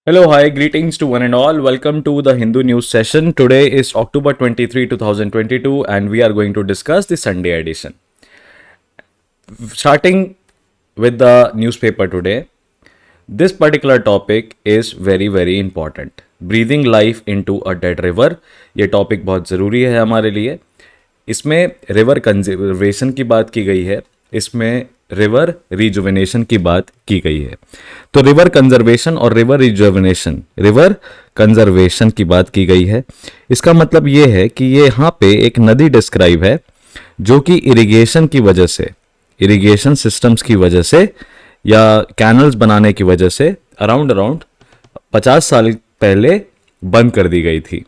Hello, hi, greetings to one and all. Welcome to the Hindu news session. Today is October 23, 2022, and we are going to discuss the Sunday edition. Starting with the newspaper today, this particular topic is very very important. Breathing life into a dead river, ये topic बहुत ज़रूरी है हमारे लिए. इसमें river conservation की बात की गई है, इसमें रिवर रिजुविनेशन की बात की गई है. तो रिवर कंजर्वेशन और रिवर कंजर्वेशन की बात की गई है. इसका मतलब ये है कि ये यहाँ पे एक नदी डिस्क्राइब है जो कि इरिगेशन की वजह से, इरिगेशन सिस्टम्स की वजह से या कैनल्स बनाने की वजह से अराउंड 50 साल पहले बंद कर दी गई थी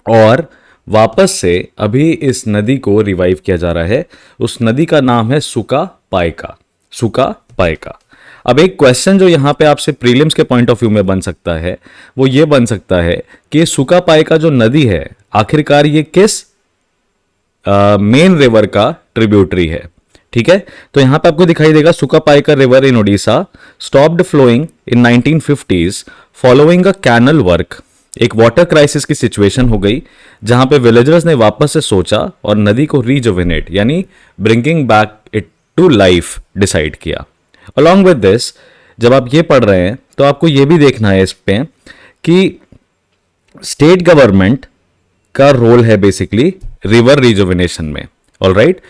और वापस से अभी इस नदी को रिवाइव किया जा रहा है. उस नदी का नाम है सुका पायका. सुका पायका. अब एक क्वेश्चन जो यहाँ पे आपसे प्रीलिम्स के पॉइंट ऑफ व्यू में बन सकता है वो ये बन सकता है कि सुका पायका जो नदी है आखिरकार ये किस मेन रिवर का ट्रिब्यूटरी है. ठीक है, तो यहां पे आपको दिखाई देगा Suka Paika river in Odisha stopped flowing in 1950s following a canal work. एक वाटर क्राइसिस की सिचुएशन हो गई जहां पे विलेजर्स ने वापस से सोचा और नदी को रिजुविनेट यानी bringing back it to life decide किया. अलॉन्ग विद दिस, जब आप ये पढ़ रहे हैं तो आपको ये भी देखना है इस पे कि स्टेट गवर्नमेंट का रोल है बेसिकली रिवर रिजुविनेशन में. ऑलराइट,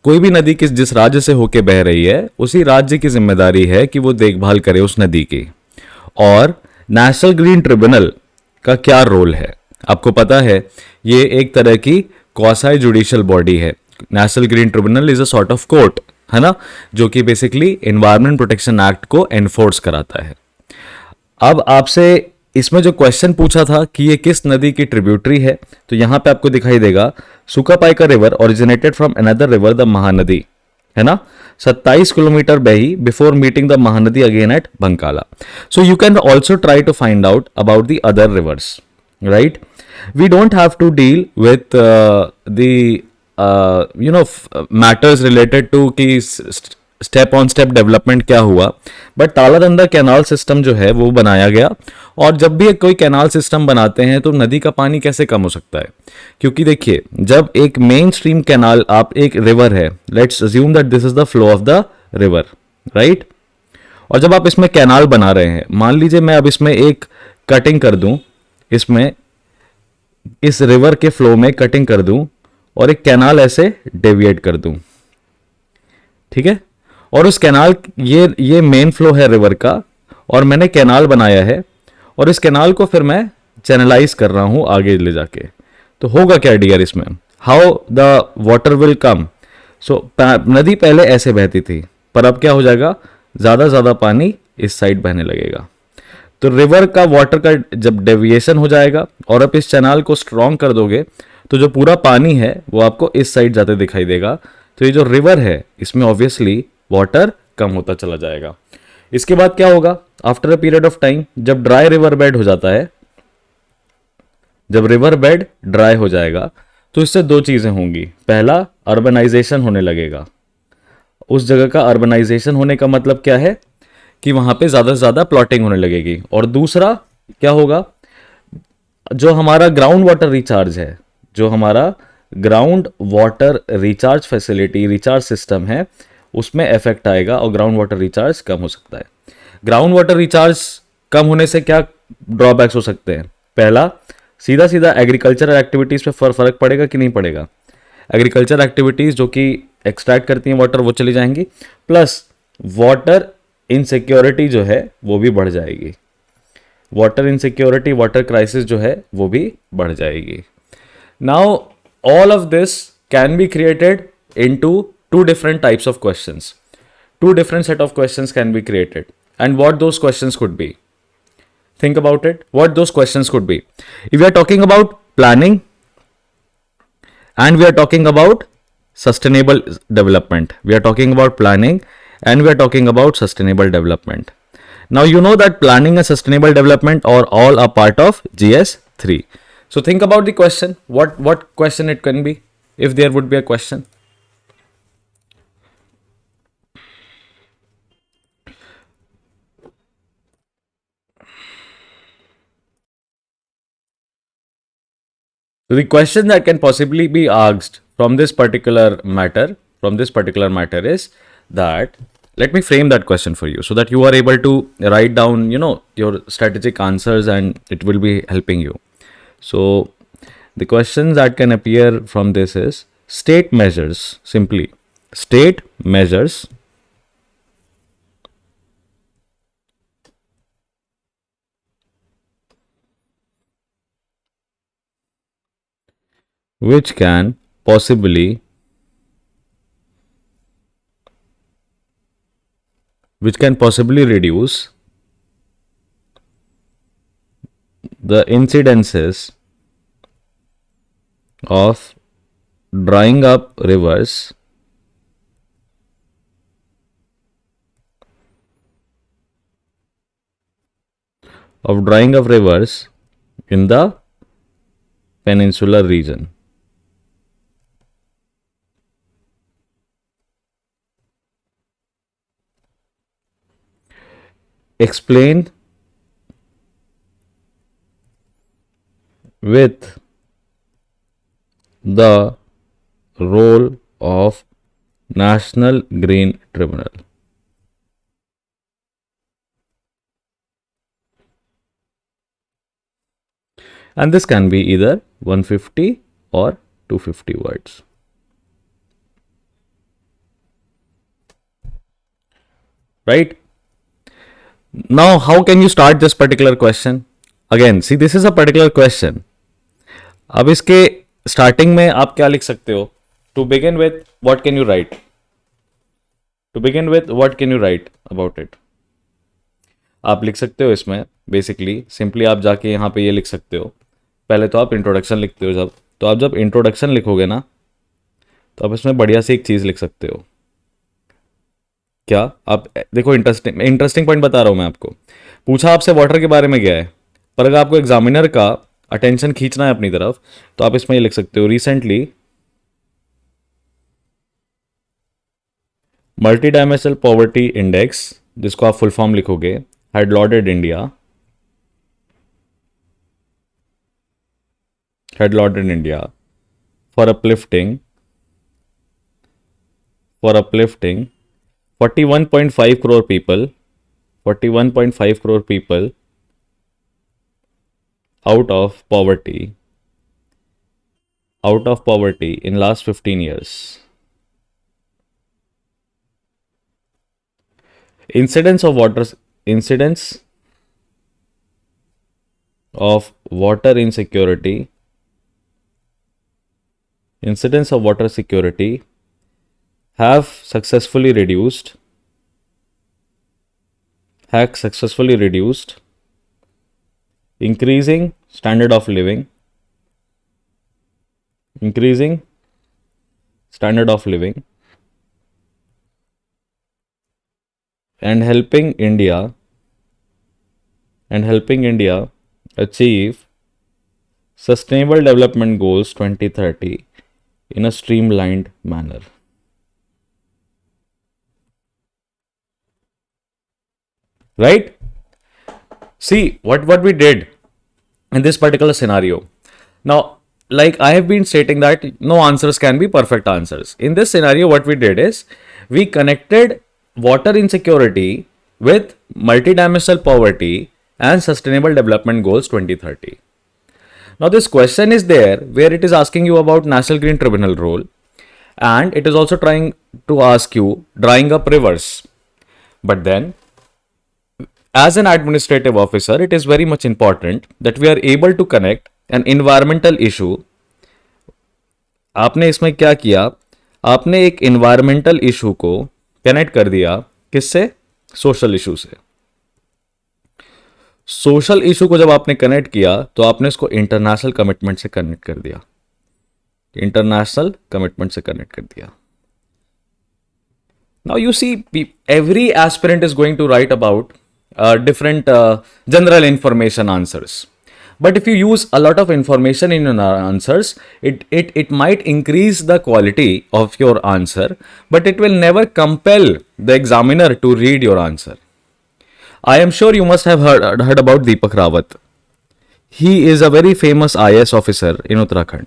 कोई भी नदी किस जिस राज्य से होके बह रही है उसी राज्य की जिम्मेदारी है कि वो देखभाल करे उस नदी की. और नेशनल ग्रीन ट्रिब्यूनल का क्या रोल है आपको पता है, ये एक तरह की क्वासाई जुडिशियल बॉडी है. National green tribunal is a sort of court, है ना, जो कि बेसिकली एनवायरमेंट प्रोटेक्शन एक्ट को एनफोर्स कराता है. अब आपसे इसमें जो क्वेश्चन पूछा था कि ये किस नदी की ट्रिब्यूटरी है, तो यहां पे आपको दिखाई देगा Suka Paika river originated from another river the Mahanadi, है ना. 27 किलोमीटर बही before meeting the Mahanadi again at Bankala. So you can also try to find out about the other rivers, right. We don't have to deal with the matters related to कि step on step development क्या हुआ, but तालारंदा canal system जो है वो बनाया गया. और जब भी कोई कैनाल सिस्टम बनाते हैं तो नदी का पानी कैसे कम हो सकता है, क्योंकि देखिए जब एक मेन स्ट्रीम कैनाल, आप एक रिवर है, let's assume that this is the flow of the river, right. और जब आप इसमें कैनाल बना रहे हैं, मान लीजिए मैं अब इसमें एक कटिंग कर दूं, इसमें इस रिवर के फ्लो में कटिंग कर दूं और एक कैनाल ऐसे डेविएट कर दूं, ठीक है. और उस कैनाल, ये मेन फ्लो है रिवर का और मैंने कैनाल बनाया है और इस कैनाल को फिर मैं चैनलाइज कर रहा हूं आगे ले जाके. तो होगा क्या डियर इसमें, how the water will come. So नदी पहले ऐसे बहती थी पर अब क्या हो जाएगा, ज्यादा पानी इस साइड बहने लगेगा. तो रिवर का वाटर का जब डेविएशन हो जाएगा और आप इस चैनल को स्ट्रॉन्ग कर दोगे तो जो पूरा पानी है वो आपको इस साइड जाते दिखाई देगा. तो ये जो रिवर है इसमें ऑब्वियसली वाटर कम होता चला जाएगा. इसके बाद क्या होगा, after a period of time जब ड्राई रिवर बेड हो जाता है, जब रिवर बेड ड्राई हो जाएगा तो इससे दो चीजें होंगी. पहला, अर्बनाइजेशन होने लगेगा. उस जगह का अर्बनाइजेशन होने का मतलब क्या है कि वहां पे ज्यादा से ज्यादा प्लॉटिंग होने लगेगी. और दूसरा क्या होगा, जो हमारा ग्राउंड वाटर रिचार्ज है, जो हमारा ground water recharge facility, recharge system है, उसमें इफेक्ट आएगा और ग्राउंड वाटर रिचार्ज कम हो सकता है. ग्राउंड वाटर रिचार्ज कम होने से क्या ड्रॉबैक्स हो सकते हैं. पहला, सीधा सीधा एग्रीकल्चरल एक्टिविटीज पे फर्क पड़ेगा कि नहीं पड़ेगा. एग्रीकल्चर एक्टिविटीज जो कि एक्सट्रैक्ट करती हैं वाटर वो चली जाएंगी, प्लस वाटर इनसिक्योरिटी जो है वो भी बढ़ जाएगी. वाटर इनसिक्योरिटी, वाटर क्राइसिस जो है वो भी बढ़ जाएगी. Now all of this can be created into two different types of questions. Two different set of questions can be created. And what those questions could be? Think about it. What those questions could be. If we are talking about planning and we are talking about sustainable development. We are talking about planning and we are talking about sustainable development. Now you know that planning and sustainable development are all a part of GS3. So think about the question. What question it can be, if there would be a question. So the question that can possibly be asked from this particular matter is that, let me frame that question for you so that you are able to write down, your strategic answers and it will be helping you. So the questions that can appear from this is state measures, simply state measures which can possibly reduce the incidences of drying up rivers in the peninsular region. Explain with the role of National Green Tribunal. And this can be either 150 or 250 words. Right? Now, how can you start this particular question? Again, see, this is a particular question. अब इसके starting में आप क्या लिख सकते हो? To begin with what can you write? To begin with what can you write about it? आप लिख सकते हो इसमें बेसिकली सिंपली आप जाके यहाँ पे ये लिख सकते हो. पहले तो आप इंट्रोडक्शन लिखते हो तो आप जब इंट्रोडक्शन लिखोगे ना तो आप इसमें बढ़िया सी एक चीज़ लिख सकते हो. क्या? आप देखो, इंटरेस्टिंग पॉइंट बता रहा हूँ मैं आपको. पूछा आपसे वाटर के बारे में गया है, पर अगर आपको एग्जामिनर का अटेंशन खींचना है अपनी तरफ तो आप इसमें ये लिख सकते हो, recently multi dimensional poverty index, जिसको आप फुल फॉर्म लिखोगे, had lauded India for uplifting 41.5 crore people out of poverty in last 15 years. Incidence of water insecurity have successfully reduced increasing standard of living and helping India achieve Sustainable Development Goals 2030 in a streamlined manner. Right? See what we did in this particular scenario. Now, like I have been stating that no answers can be perfect answers. In this scenario, what we did is we connected water insecurity with multidimensional poverty and Sustainable Development Goals 2030. Now, this question is there where it is asking you about National Green Tribunal role, and it is also trying to ask you drying up rivers. But then, as an administrative officer, it is very much important that we are able to connect an environmental issue. आपने इसमें क्या किया? आपने एक environmental issue को connect कर दिया किससे? सोशल इशू से. सोशल इशू को जब आपने कनेक्ट किया तो आपने इसको इंटरनेशनल कमिटमेंट से कनेक्ट कर दिया. Now you see, every aspirant is going to write about different general information answers. But if you use a lot of information in your answers, it might increase the quality of your answer, but it will never compel the examiner to read your answer. I am sure you must have heard about Deepak Rawat. he is a very famous IAS officer in Uttarakhand.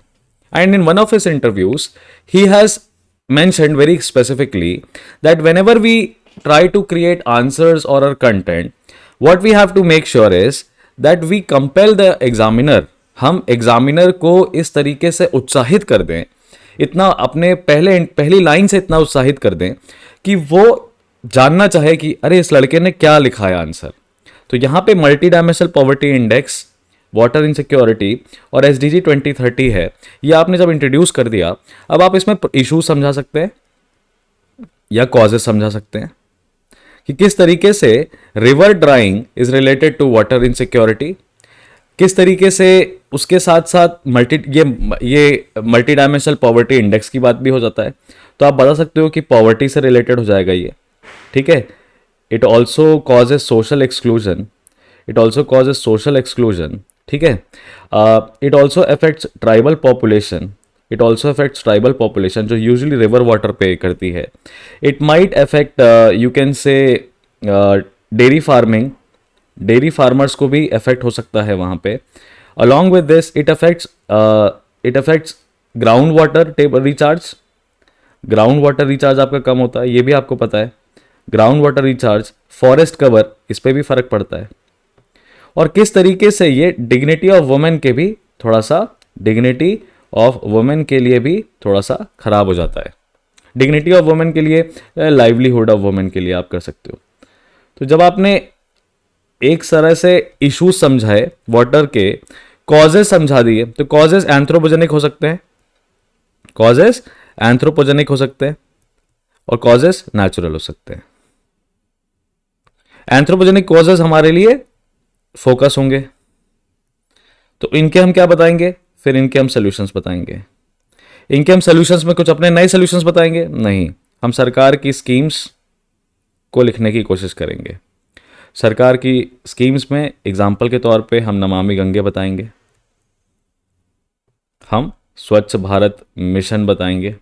And in one of his interviews, he has mentioned very specifically that whenever we try to create answers or our content, what we have to make sure is that we compel the examiner, हम examiner को इस तरीके से उत्साहित कर दें, इतना अपने पहली लाइन से इतना उत्साहित कर दें कि वो जानना चाहे कि अरे इस लड़के ने क्या लिखा है आंसर। तो यहाँ पे multi dimensional poverty index, water insecurity और SDG 2030 है, ये आपने जब इंट्रोड्यूस कर दिया, अब आप इसमें इशूज समझा सकते हैं या कॉजेज समझा सकते हैं कि किस तरीके से river drawing is related to water insecurity, किस तरीके से उसके साथ साथ ये मल्टी डायमेंशनल पॉवर्टी इंडेक्स की बात भी हो जाता है। तो आप बता सकते हो कि पॉवर्टी से रिलेटेड हो जाएगा ये, ठीक है। It also causes social exclusion, ठीक है। It also affects tribal population, जो यूजुअली रिवर वाटर पे करती है। It might affect you can say dairy farmers को भी अफेक्ट हो सकता है वहाँ पे। Along with this it affects ground water recharge आपका कम होता है, ये भी आपको पता है। Ground water recharge, forest cover, इस पर भी फर्क पड़ता है। और किस तरीके से ये डिग्निटी ऑफ वुमेन के लिए भी थोड़ा सा खराब हो जाता है। डिग्निटी ऑफ वुमेन के लिए, लाइवलीहुड ऑफ वुमेन के लिए आप कर सकते हो। तो जब आपने एक तरह से इश्यूज समझाए, वाटर के कॉजेज समझा दिए, तो कॉजेज एंथ्रोपोजेनिक हो सकते हैं और कॉजेज नेचुरल हो सकते हैं। एंथ्रोपोजेनिक कॉजेज हमारे लिए फोकस होंगे, तो इनके हम क्या बताएंगे, फिर इनके हम सॉल्यूशंस बताएंगे। इनके हम सॉल्यूशंस में कुछ अपने नए सॉल्यूशंस बताएंगे नहीं, हम सरकार की स्कीम्स को लिखने की कोशिश करेंगे। सरकार की स्कीम्स में एग्जाम्पल के तौर पे हम नमामि गंगे बताएंगे, हम स्वच्छ भारत मिशन बताएंगे,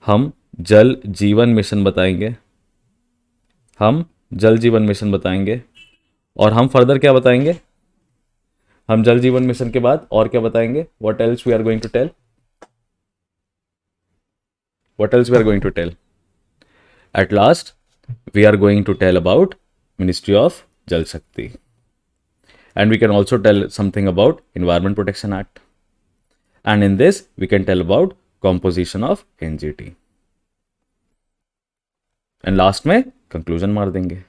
हम जल जीवन मिशन बताएंगे, और हम फर्दर क्या बताएंगे, हम जल जीवन मिशन के बाद और क्या बताएंगे, what else we are going to tell? At last, we are going to tell about Ministry of Jal Shakti. And we can also tell something about Environment Protection Act. And in this, we can tell about composition of NGT. And last में conclusion मार देंगे।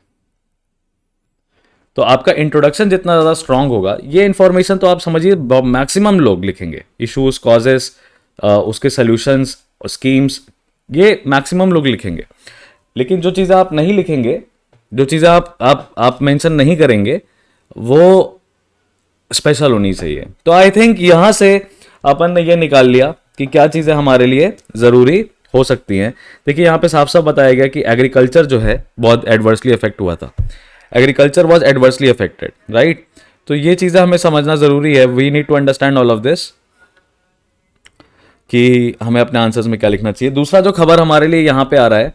तो आपका introduction जितना ज़्यादा strong होगा, ये information तो आप समझिए मैक्सिमम लोग लिखेंगे, इश्यूज, कॉजेस, उसके सॉल्यूशंस, स्कीम्स, ये मैक्सिमम लोग लिखेंगे। लेकिन जो चीज़ें आप नहीं लिखेंगे, जो चीज़ें आप मेंशन नहीं करेंगे, वो स्पेशल होनी चाहिए। तो आई थिंक यहाँ से अपन ने ये निकाल लिया कि क्या चीज़ें हमारे लिए ज़रूरी हो सकती हैं। देखिए यहाँ पे साफ साफ बताया गया कि एग्रीकल्चर जो है बहुत एडवर्सली अफेक्ट हुआ था, agriculture was adversely affected, right. तो ये चीज़ें हमें समझना ज़रूरी है। We need to understand all of this कि हमें अपने आंसर्स में क्या लिखना चाहिए। दूसरा जो खबर हमारे लिए यहाँ पे आ रहा है,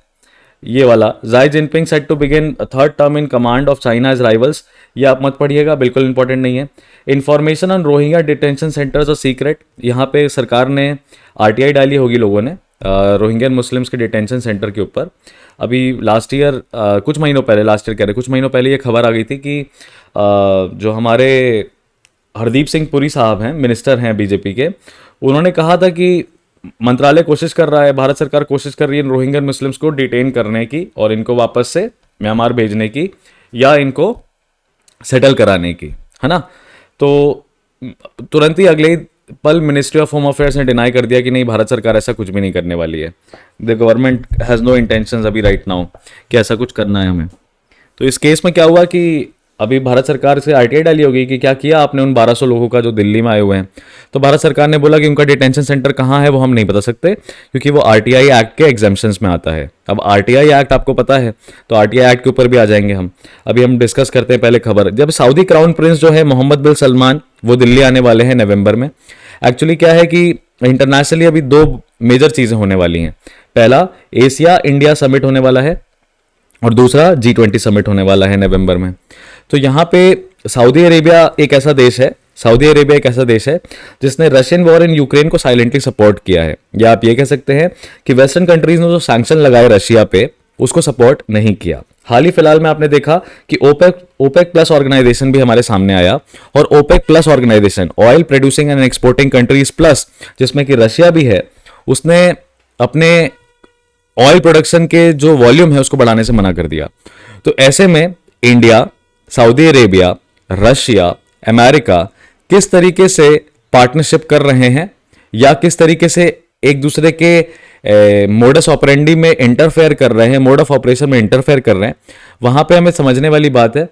ये वाला, Xi Jinping set to begin third term in command of China as rivals, ये आप मत पढ़िएगा, बिल्कुल इंपॉर्टेंट नहीं है। Information on Rohingya detention centres और सीक्रेट, यहाँ पे सरकार ने RTI डाली होगी लोगों ने रोहिंग्यन मुस्लिम्स के डिटेंशन सेंटर के ऊपर। अभी लास्ट ईयर कुछ महीनों पहले ये खबर आ गई थी कि जो हमारे हरदीप सिंह पुरी साहब हैं, मिनिस्टर हैं बीजेपी के, उन्होंने कहा था कि मंत्रालय कोशिश कर रहा है, भारत सरकार कोशिश कर रही है रोहिंग्यन मुस्लिम्स को डिटेन करने की और इनको वापस से म्यांमार भेजने की या इनको सेटल कराने की, है ना। तो तुरंत ही अगले पल मिनिस्ट्री ऑफ होम अफेयर्स ने डिनाई कर दिया कि नहीं, भारत सरकार ऐसा कुछ भी नहीं करने वाली है। The government has no intentions अभी राइट नाउ कि ऐसा कुछ करना है हमें। तो इस केस में क्या हुआ कि अभी भारत सरकार से RTI डाली होगी कि क्या किया आपने उन 1200 लोगों का जो दिल्ली में आए हुए हैं। तो भारत सरकार ने बोला कि उनका डिटेंशन सेंटर कहाँ है वो हम नहीं बता सकते, क्योंकि वो RTI एक्ट के एग्जेम्पशंस में आता है। अब RTI एक्ट आपको पता है, तो RTI एक्ट के ऊपर भी आ जाएंगे हम। अभी हम डिस्कस करते हैं पहले खबर। जब सऊदी क्राउन प्रिंस जो है मोहम्मद बिन सलमान, वो दिल्ली आने वाले हैं नवंबर में। एक्चुअली क्या है कि इंटरनेशनली अभी 2 मेजर चीज़ें होने वाली हैं। पहला, एशिया इंडिया समिट होने वाला है और दूसरा G20 समिट होने वाला है नवंबर में। तो यहाँ पे सऊदी अरेबिया एक ऐसा देश है, सऊदी अरेबिया एक ऐसा देश है जिसने रशियन वॉर इन यूक्रेन को साइलेंटली सपोर्ट किया है, या आप ये कह सकते हैं कि वेस्टर्न कंट्रीज ने जो सैंक्शन लगाए रशिया पे उसको सपोर्ट नहीं किया। हाल ही फिलहाल में आपने देखा कि ओपेक प्लस ऑर्गेनाइजेशन भी हमारे सामने आया, और OPEC plus organisation oil producing and exporting countries plus, जिसमें कि रशिया भी है, उसने अपने ऑयल प्रोडक्शन के जो वॉल्यूम है उसको बढ़ाने से मना कर दिया। तो ऐसे में India, Saudi Arabia, Russia, America किस तरीके से पार्टनरशिप कर रहे हैं या किस तरीके से एक दूसरे के मोडस ऑपरेंडी में इंटरफेयर कर रहे हैं, मोड ऑफ ऑपरेशन में इंटरफेयर कर रहे हैं, वहां पे हमें समझने वाली बात है।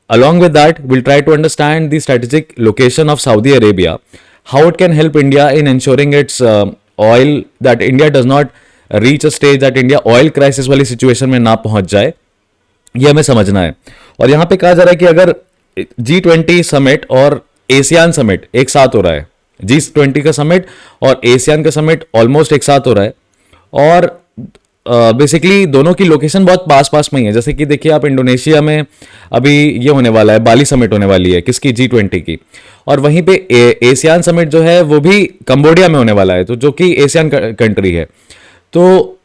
Along with that, we'll try to understand the strategic location of Saudi Arabia, how it can help India in ensuring its oil, that India does not reach a stage that India oil crisis वाली situation में ना पहुंच जाए, ये हमें समझना है। और यहां पे कहा जा रहा है कि अगर G20 समिट और एशियान समिट एक साथ हो रहा है, G20 का समिट और एशियान का समिट ऑलमोस्ट एक साथ हो रहा है, और बेसिकली दोनों की लोकेशन बहुत पास पास में ही है। जैसे कि देखिए आप इंडोनेशिया में अभी ये होने वाला है, बाली समिट होने वाली है, किसकी, G20 की, और वहीं पे एशियान समिट जो है वो भी कंबोडिया में होने वाला है, तो जो कि एशियन कंट्री है। तो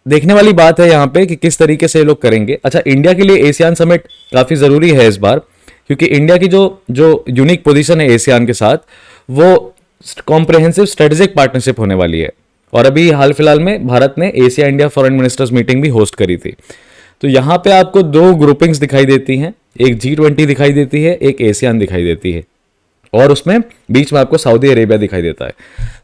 देखने वाली बात है यहाँ पे कि किस तरीके से ये लोग करेंगे। अच्छा, इंडिया के लिए एशियन समिट काफ़ी ज़रूरी है इस बार, क्योंकि इंडिया की जो जो यूनिक पोजीशन है एशियन के साथ, वो कॉम्प्रहेंसिव स्ट्रेटेजिक पार्टनरशिप होने वाली है। और अभी हाल फिलहाल में भारत ने Asia India foreign ministers meeting भी होस्ट करी थी। तो यहाँ पे आपको दो ग्रुपिंग्स दिखाई देती हैं, एक G20 दिखाई देती है, एक एशियन दिखाई देती है, और उसमें बीच में आपको सऊदी अरेबिया दिखाई देता है।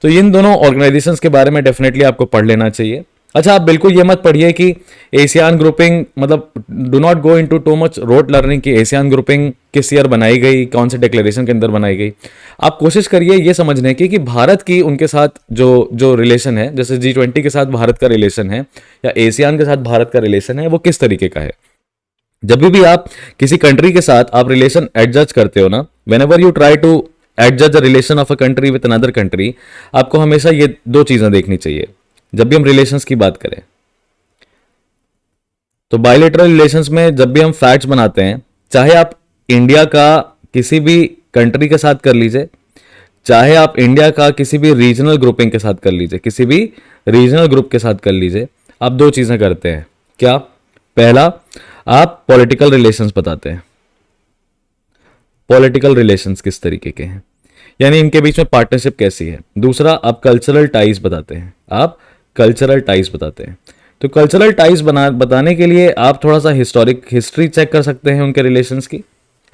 तो इन दोनों ऑर्गेनाइजेशंस के बारे में डेफिनेटली आपको पढ़ लेना चाहिए। अच्छा, आप बिल्कुल ये मत पढ़िए कि एशियन ग्रुपिंग, मतलब do not go into too much road learning कि एशियन ग्रुपिंग किस ईयर बनाई गई, कौन से डिक्लेरेशन के अंदर बनाई गई। आप कोशिश करिए ये समझने की कि भारत की उनके साथ जो जो रिलेशन है, जैसे G20 के साथ भारत का रिलेशन है या एशियन के साथ भारत का रिलेशन है, वो किस तरीके का है। जब भी आप किसी कंट्री के साथ आप रिलेशन एडजस्ट करते हो ना, whenever you try to adjust the relation of a country with another country, आपको हमेशा ये दो चीजें देखनी चाहिए जब भी हम रिलेशंस की बात करें। तो बायलैटरल रिलेशंस में जब भी हम फैक्ट्स बनाते हैं, चाहे आप इंडिया का किसी भी कंट्री के साथ कर लीजिए, चाहे आप इंडिया का किसी भी रीजनल ग्रुपिंग के साथ कर लीजिए, किसी भी रीजनल ग्रुप के साथ कर लीजिए, आप दो चीजें करते हैं। क्या? पहला, आप पॉलिटिकल रिलेशंस बताते हैं, पॉलिटिकल रिलेशंस किस तरीके के हैं, यानी इनके बीच में पार्टनरशिप कैसी है। दूसरा, आप कल्चरल टाइज बताते हैं, आप कल्चरल टाइज बताते हैं। तो कल्चरल टाइज बताने के लिए आप थोड़ा सा हिस्ट्री चेक कर सकते हैं उनके रिलेशंस की,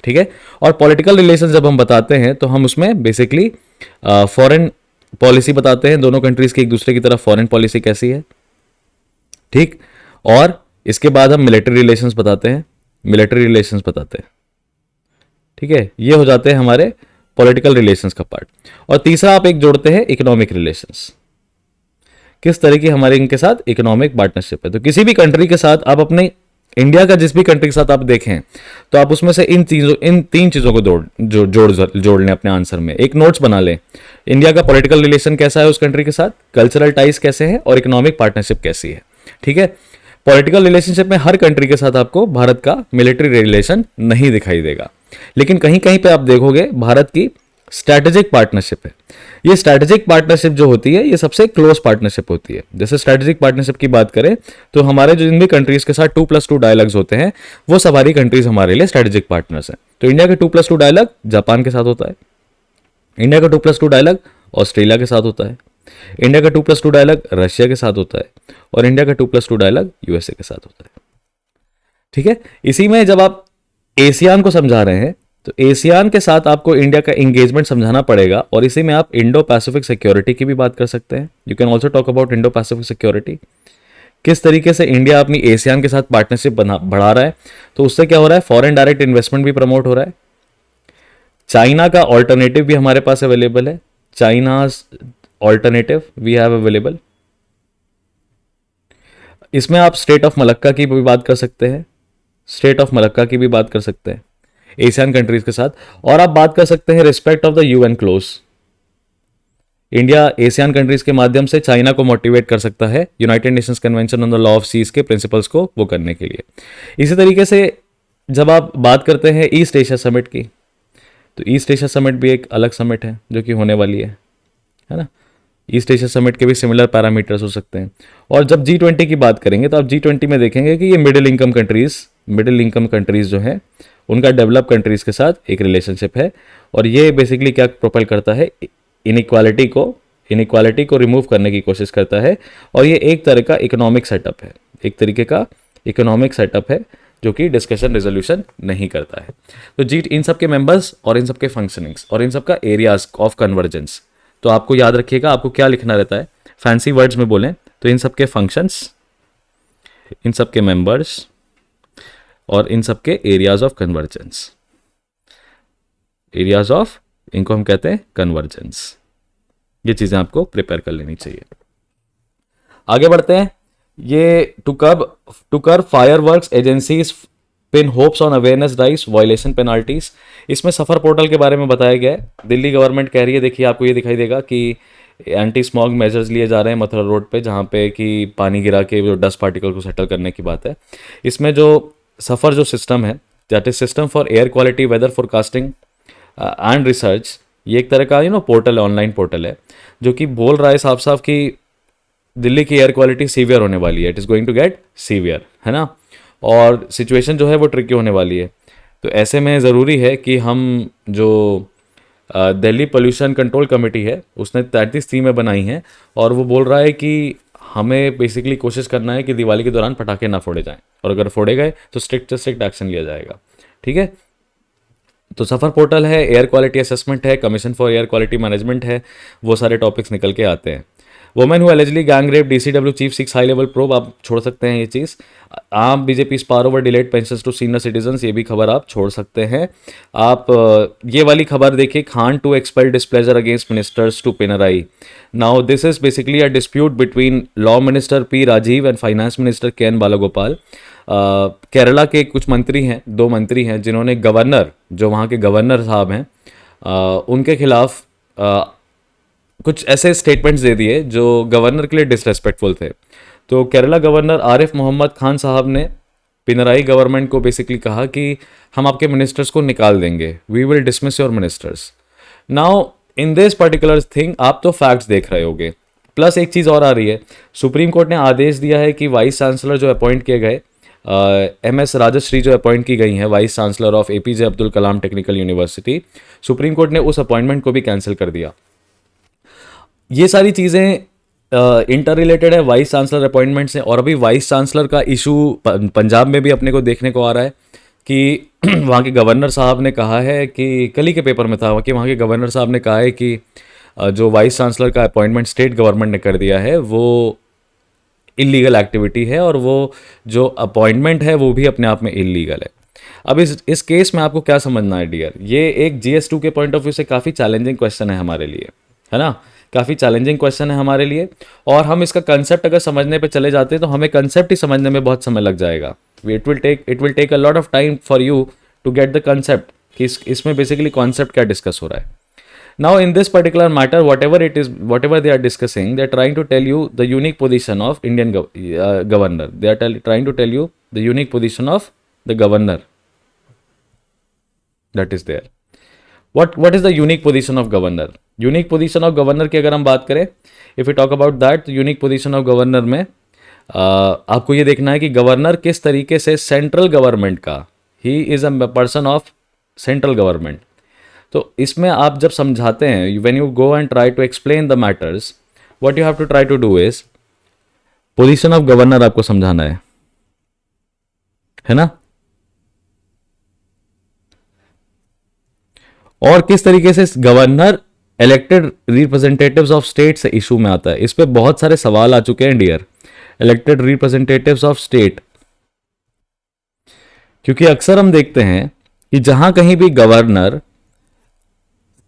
ठीक है। और पॉलिटिकल रिलेशंस जब हम बताते हैं तो हम उसमें बेसिकली फॉरेन पॉलिसी बताते हैं, दोनों कंट्रीज की एक दूसरे की तरफ फॉरेन पॉलिसी कैसी है, ठीक। और इसके बाद हम मिलिट्री रिलेशंस बताते हैं, मिलिट्री रिलेशंस बताते हैं, ठीक है। ये हो जाते हैं हमारे पॉलिटिकल रिलेशंस का पार्ट। और तीसरा आप एक जोड़ते हैं इकोनॉमिक रिलेशंस, किस तरह की हमारे इनके साथ इकोनॉमिक पार्टनरशिप है। तो किसी भी कंट्री के साथ आप अपने इंडिया का जिस भी कंट्री के साथ आप देखें तो आप उसमें से इन तीन चीजों को जोड़ लें अपने आंसर में, एक नोट्स बना लें। इंडिया का पॉलिटिकल रिलेशन कैसा है उस कंट्री के साथ, कल्चरल टाइज कैसे हैं और इकोनॉमिक पार्टनरशिप कैसी है, ठीक है। पॉलिटिकल रिलेशनशिप में हर कंट्री के साथ आपको भारत का मिलिट्री रिलेशन नहीं दिखाई देगा, लेकिन कहीं कहीं पे आप देखोगे भारत की स्ट्रैटेजिक पार्टनरशिप है। ये स्ट्रैटेजिक पार्टनरशिप जो होती है ये सबसे क्लोज पार्टनरशिप होती है। जैसे स्ट्रैटेजिक पार्टनरशिप की बात करें तो हमारे जो जिन भी कंट्रीज के साथ 2+2 डायलॉग्स होते हैं वो सारी कंट्रीज हमारे लिए स्ट्रैटेजिक पार्टनर्स हैं। तो इंडिया के 2+2 डायलॉग जापान के साथ होता है, इंडिया का 2+2 डायलॉग ऑस्ट्रेलिया के साथ होता है, इंडिया का 2+2 डायलॉग रशिया के साथ होता है, और इंडिया का 2+2 डायलॉग यूएसए के साथ होता है, ठीक है। इसी में जब आप एशियान को समझा रहे हैं तो एशियान के साथ आपको इंडिया का एंगेजमेंट समझाना पड़ेगा, और इसी में आप इंडो पैसिफिक सिक्योरिटी की भी बात कर सकते हैं। You can also talk about Indo Pacific security, किस तरीके से इंडिया अपनी एशियान के साथ पार्टनरशिप बढ़ा रहा है। तो उससे क्या हो रहा है, फॉरेन डायरेक्ट इन्वेस्टमेंट भी प्रमोट हो रहा है। चाइना का ऑल्टरनेटिव भी हमारे पास अवेलेबल है, China's alternative we have available. इसमें आप स्टेट ऑफ मलक्का की भी बात कर सकते हैं, स्टेट ऑफ मलक्का की भी बात कर सकते हैं एशियन कंट्रीज के साथ। और आप बात कर सकते हैं respect of the UN close. India Asian countries के माध्यम से चाइना को मोटिवेट कर सकता है United Nations Convention on the law of seas के प्रिंसिपल्स को वो करने के लिए। इसी तरीके से जब आप बात करते हैं ईस्ट एशिया समिट की, तो ईस्ट एशिया समिट भी एक अलग समिट है जो कि होने वाली है ना। ईस्ट एशिया समिट के भी सिमिलर पैरामीटर्स हो सकते हैं। और जब G20 की बात करेंगे तो आप G20 में देखेंगे कि ये मिडिल इनकम कंट्रीज जो है उनका डेवलप कंट्रीज के साथ एक रिलेशनशिप है। और ये बेसिकली क्या प्रोपेल करता है, इनइक्वालिटी को रिमूव करने की कोशिश करता है। और ये एक तरह का इकोनॉमिक सेटअप है, एक तरीके का इकोनॉमिक सेटअप है जो कि डिस्कशन रेजोल्यूशन नहीं करता है। तो जी इन सब के मेंबर्स और इन सब के फंक्शनिंग्स और इन सब का एरियाज ऑफ कन्वर्जेंस, तो आपको याद रखिएगा आपको क्या लिखना रहता है, फैंसी वर्ड्स में बोलें तो इन सब के फंक्शंस, इन सब के मेंबर्स और इन सब के areas of convergence, areas of, इनको हम कहते हैं कन्वर्जेंस। ये चीजें आपको प्रिपेयर कर लेनी चाहिए। आगे बढ़ते हैं। ये टू कर fireworks agencies pin hopes on awareness drives violation penalties. इसमें सफर पोर्टल के बारे में बताया गया है। दिल्ली गवर्नमेंट कह रही है, देखिए आपको ये दिखाई देगा कि एंटी स्मॉग मेजर्स लिए जा रहे हैं मथुरा रोड पे, जहाँ पे कि पानी गिरा के जो डस्ट पार्टिकल को सेटल करने की बात है। इसमें जो सफ़र जो सिस्टम है, that is system for air quality weather forecasting and research, ये एक तरह का पोर्टल है, ऑनलाइन पोर्टल है जो कि बोल रहा है साफ साफ कि दिल्ली की एयर क्वालिटी सीवियर होने वाली है, it is going to get severe, है ना। और सिचुएशन जो है वो ट्रिकी होने वाली है। तो ऐसे में ज़रूरी है कि हम जो दिल्ली पोल्यूशन कंट्रोल कमेटी है उसने 33 में बनाई है, और वो बोल रहा है कि हमें बेसिकली कोशिश करना है कि दिवाली के दौरान पटाखे ना फोड़े जाएं, और अगर फोड़े गए तो स्ट्रिक्ट एक्शन लिया जाएगा। ठीक है, तो सफ़र पोर्टल है, एयर क्वालिटी असेसमेंट है, commission for air quality management है, वो सारे टॉपिक्स निकल के आते हैं। Women who allegedly gang rape, DCW chief 6 high level probe, आप छोड़ सकते हैं ये चीज़। Aam BJP spar over delayed pensions to senior citizens, ये भी खबर आप छोड़ सकते हैं। आप ये वाली खबर देखिए, Khan to expel displeasure against ministers to Pinarayi. Now this is basically a dispute between law minister P Rajeev and finance minister KN Balagopal. Kerala के कुछ मंत्री हैं, 2 मंत्री हैं जिन्होंने गवर्नर, जो वहाँ के गवर्नर साहब हैं, उनके खिलाफ कुछ ऐसे स्टेटमेंट्स दे दिए जो गवर्नर के लिए डिसरेस्पेक्टफुल थे। तो केरला गवर्नर आरिफ मोहम्मद खान साहब ने पिनराई गवर्नमेंट को बेसिकली कहा कि हम आपके मिनिस्टर्स को निकाल देंगे, we will dismiss your ministers. Now in this particular thing आप तो फैक्ट्स देख रहे होगे, प्लस एक चीज़ और आ रही है, सुप्रीम कोर्ट ने आदेश दिया है कि वाइस चांसलर जो अपॉइंट किए गए, MS राजश्री जो अपॉइंट की गई हैं vice chancellor of APJ Abdul Kalam technical university, supreme court ने उस अपॉइंटमेंट को भी कैंसिल कर दिया। ये सारी चीज़ें इंटर रिलेटेड है वाइस चांसलर अपॉइंटमेंट से। और अभी वाइस चांसलर का इशू पंजाब में भी अपने को देखने को आ रहा है कि वहाँ के गवर्नर साहब ने कहा है कि, कल ही के पेपर में था कि वहाँ के गवर्नर साहब ने कहा है कि जो वाइस चांसलर का अपॉइंटमेंट स्टेट गवर्नमेंट ने कर दिया है वो इलीगल एक्टिविटी है, और वो जो अपॉइंटमेंट है वो भी अपने आप में इलीगल है। अब इस केस में आपको क्या समझना है डियर, ये एक GS2 के पॉइंट ऑफ व्यू से काफ़ी चैलेंजिंग क्वेश्चन है हमारे लिए, है ना, काफ़ी चैलेंजिंग क्वेश्चन है हमारे लिए। और हम इसका कंसेप्ट अगर समझने पे चले जाते हैं तो हमें कंसेप्ट ही समझने में बहुत समय लग जाएगा। It will take a lot of time for you to get the concept कि इसमें बेसिकली कॉन्सेप्ट क्या डिस्कस हो रहा है। Now in this particular matter, whatever they are discussing, they are trying to tell you the unique position of Indian governor. They are trying to tell you the unique position of the governor that is there. What is the unique position of governor? Unique position of governor की अगर हम बात करें, if we talk about that, unique position of governor में आपको ये देखना है कि गवर्नर किस तरीके से सेंट्रल गवर्नमेंट का, he is a person of central government। तो इसमें आप जब समझाते हैं, when you go and try to explain the matters, what you have to try to do is position of governor आपको समझाना है ना, और किस तरीके से governor elected representatives of state से इशू में आता है। इस पे बहुत सारे सवाल आ चुके हैं dear, elected representatives of state, क्योंकि अक्सर हम देखते हैं कि जहां कहीं भी गवर्नर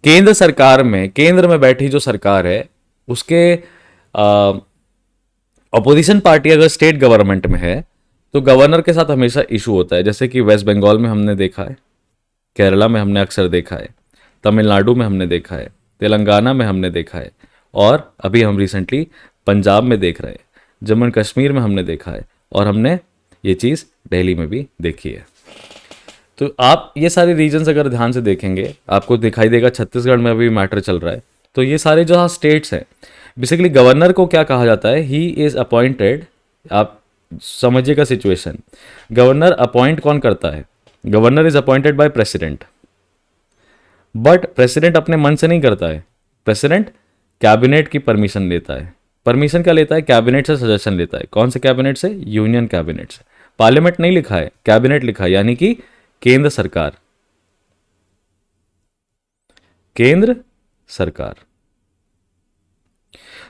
केंद्र सरकार में, केंद्र में बैठी जो सरकार है उसके अपोजिशन पार्टी अगर स्टेट गवर्नमेंट में है तो गवर्नर के साथ हमेशा इशू होता है। जैसे कि वेस्ट बंगाल में हमने देखा है, केरला में हमने अक्सर देखा है, तमिलनाडु में हमने देखा है, तेलंगाना में हमने देखा है, और अभी हम रिसेंटली पंजाब में देख रहे हैं, जम्मू कश्मीर में हमने देखा है, और हमने ये चीज़ दिल्ली में भी देखी है। तो आप ये सारे रीजन्स अगर ध्यान से देखेंगे आपको दिखाई देगा छत्तीसगढ़ में अभी मैटर चल रहा है। तो ये सारे जो स्टेट्स हैं, बेसिकली गवर्नर को क्या कहा जाता है, ही इज अपॉइंटेड। आप समझिएगा सिचुएशन, गवर्नर अपॉइंट कौन करता है, governor is appointed by president, but president अपने मन से नहीं करता है, प्रेसिडेंट कैबिनेट की परमिशन लेता है। परमिशन क्या लेता है, कैबिनेट से सजेशन लेता है। कौन से कैबिनेट से, यूनियन कैबिनेट से। पार्लियामेंट नहीं लिखा है, कैबिनेट लिखा है, यानी कि केंद्र सरकार, केंद्र सरकार।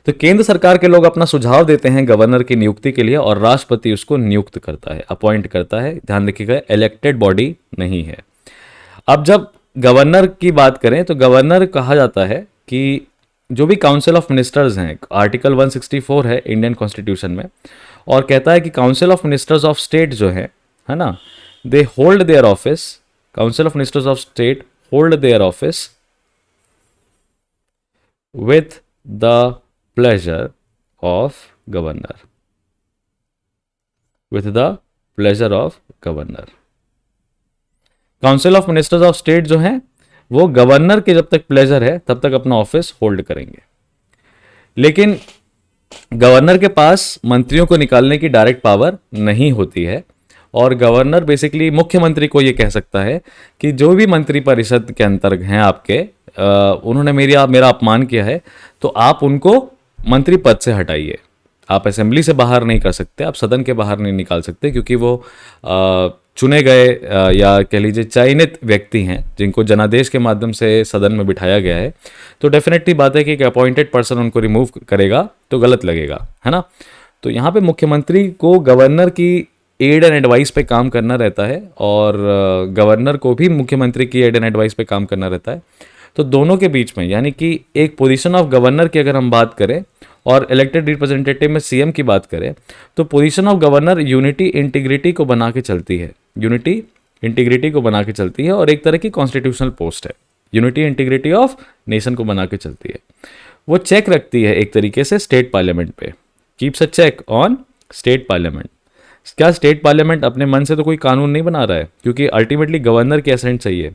तो केंद्र सरकार के लोग अपना सुझाव देते हैं गवर्नर की नियुक्ति के लिए और राष्ट्रपति उसको नियुक्त करता है, अपॉइंट करता है। ध्यान रखिएगा, इलेक्टेड बॉडी नहीं है। अब जब गवर्नर की बात करें तो गवर्नर कहा जाता है कि जो भी काउंसिल ऑफ मिनिस्टर्स हैं, आर्टिकल 164 है इंडियन कॉन्स्टिट्यूशन में, और कहता है कि council of ministers of state जो है ना, they hold their office, council of ministers of state hold their office with the pleasure of governor, with the pleasure of governor. Council of ministers of state जो है वो governor के जब तक pleasure है तब तक अपना ऑफिस होल्ड करेंगे। लेकिन गवर्नर के पास मंत्रियों को निकालने की डायरेक्ट पावर नहीं होती है, और गवर्नर बेसिकली मुख्यमंत्री को ये कह सकता है कि जो भी मंत्री परिषद के अंतर्गत हैं आपके, उन्होंने मेरा अपमान किया है तो आप उनको मंत्री पद से हटाइए। आप असेंबली से बाहर नहीं कर सकते, आप सदन के बाहर नहीं निकाल सकते, क्योंकि वो चुने गए या कह लीजिए चयनित व्यक्ति हैं जिनको जनादेश के माध्यम से सदन में बिठाया गया है। तो डेफिनेटली बात है कि एक अपॉइंटेड पर्सन उनको रिमूव करेगा तो गलत लगेगा, है ना। तो यहाँ पे मुख्यमंत्री को गवर्नर की एड एंड एडवाइस पे काम करना रहता है, और गवर्नर को भी मुख्यमंत्री की एड एंड एडवाइस पे काम करना रहता है। तो दोनों के बीच में, यानी कि एक पोजीशन ऑफ गवर्नर की अगर हम बात करें और इलेक्टेड रिप्रेजेंटेटिव में सीएम की बात करें, तो position of governor unity integrity को बना के चलती है, यूनिटी इंटीग्रिटी को बना के चलती है, और एक तरह की कॉन्स्टिट्यूशनल पोस्ट है, यूनिटी इंटीग्रिटी ऑफ नेशन को बना के चलती है। वो चेक रखती है एक तरीके से स्टेट पार्लियामेंट पे, keeps a check on state parliament. क्या स्टेट पार्लियामेंट अपने मन से तो कोई कानून नहीं बना रहा है, क्योंकि अल्टीमेटली गवर्नर की असेंट चाहिए।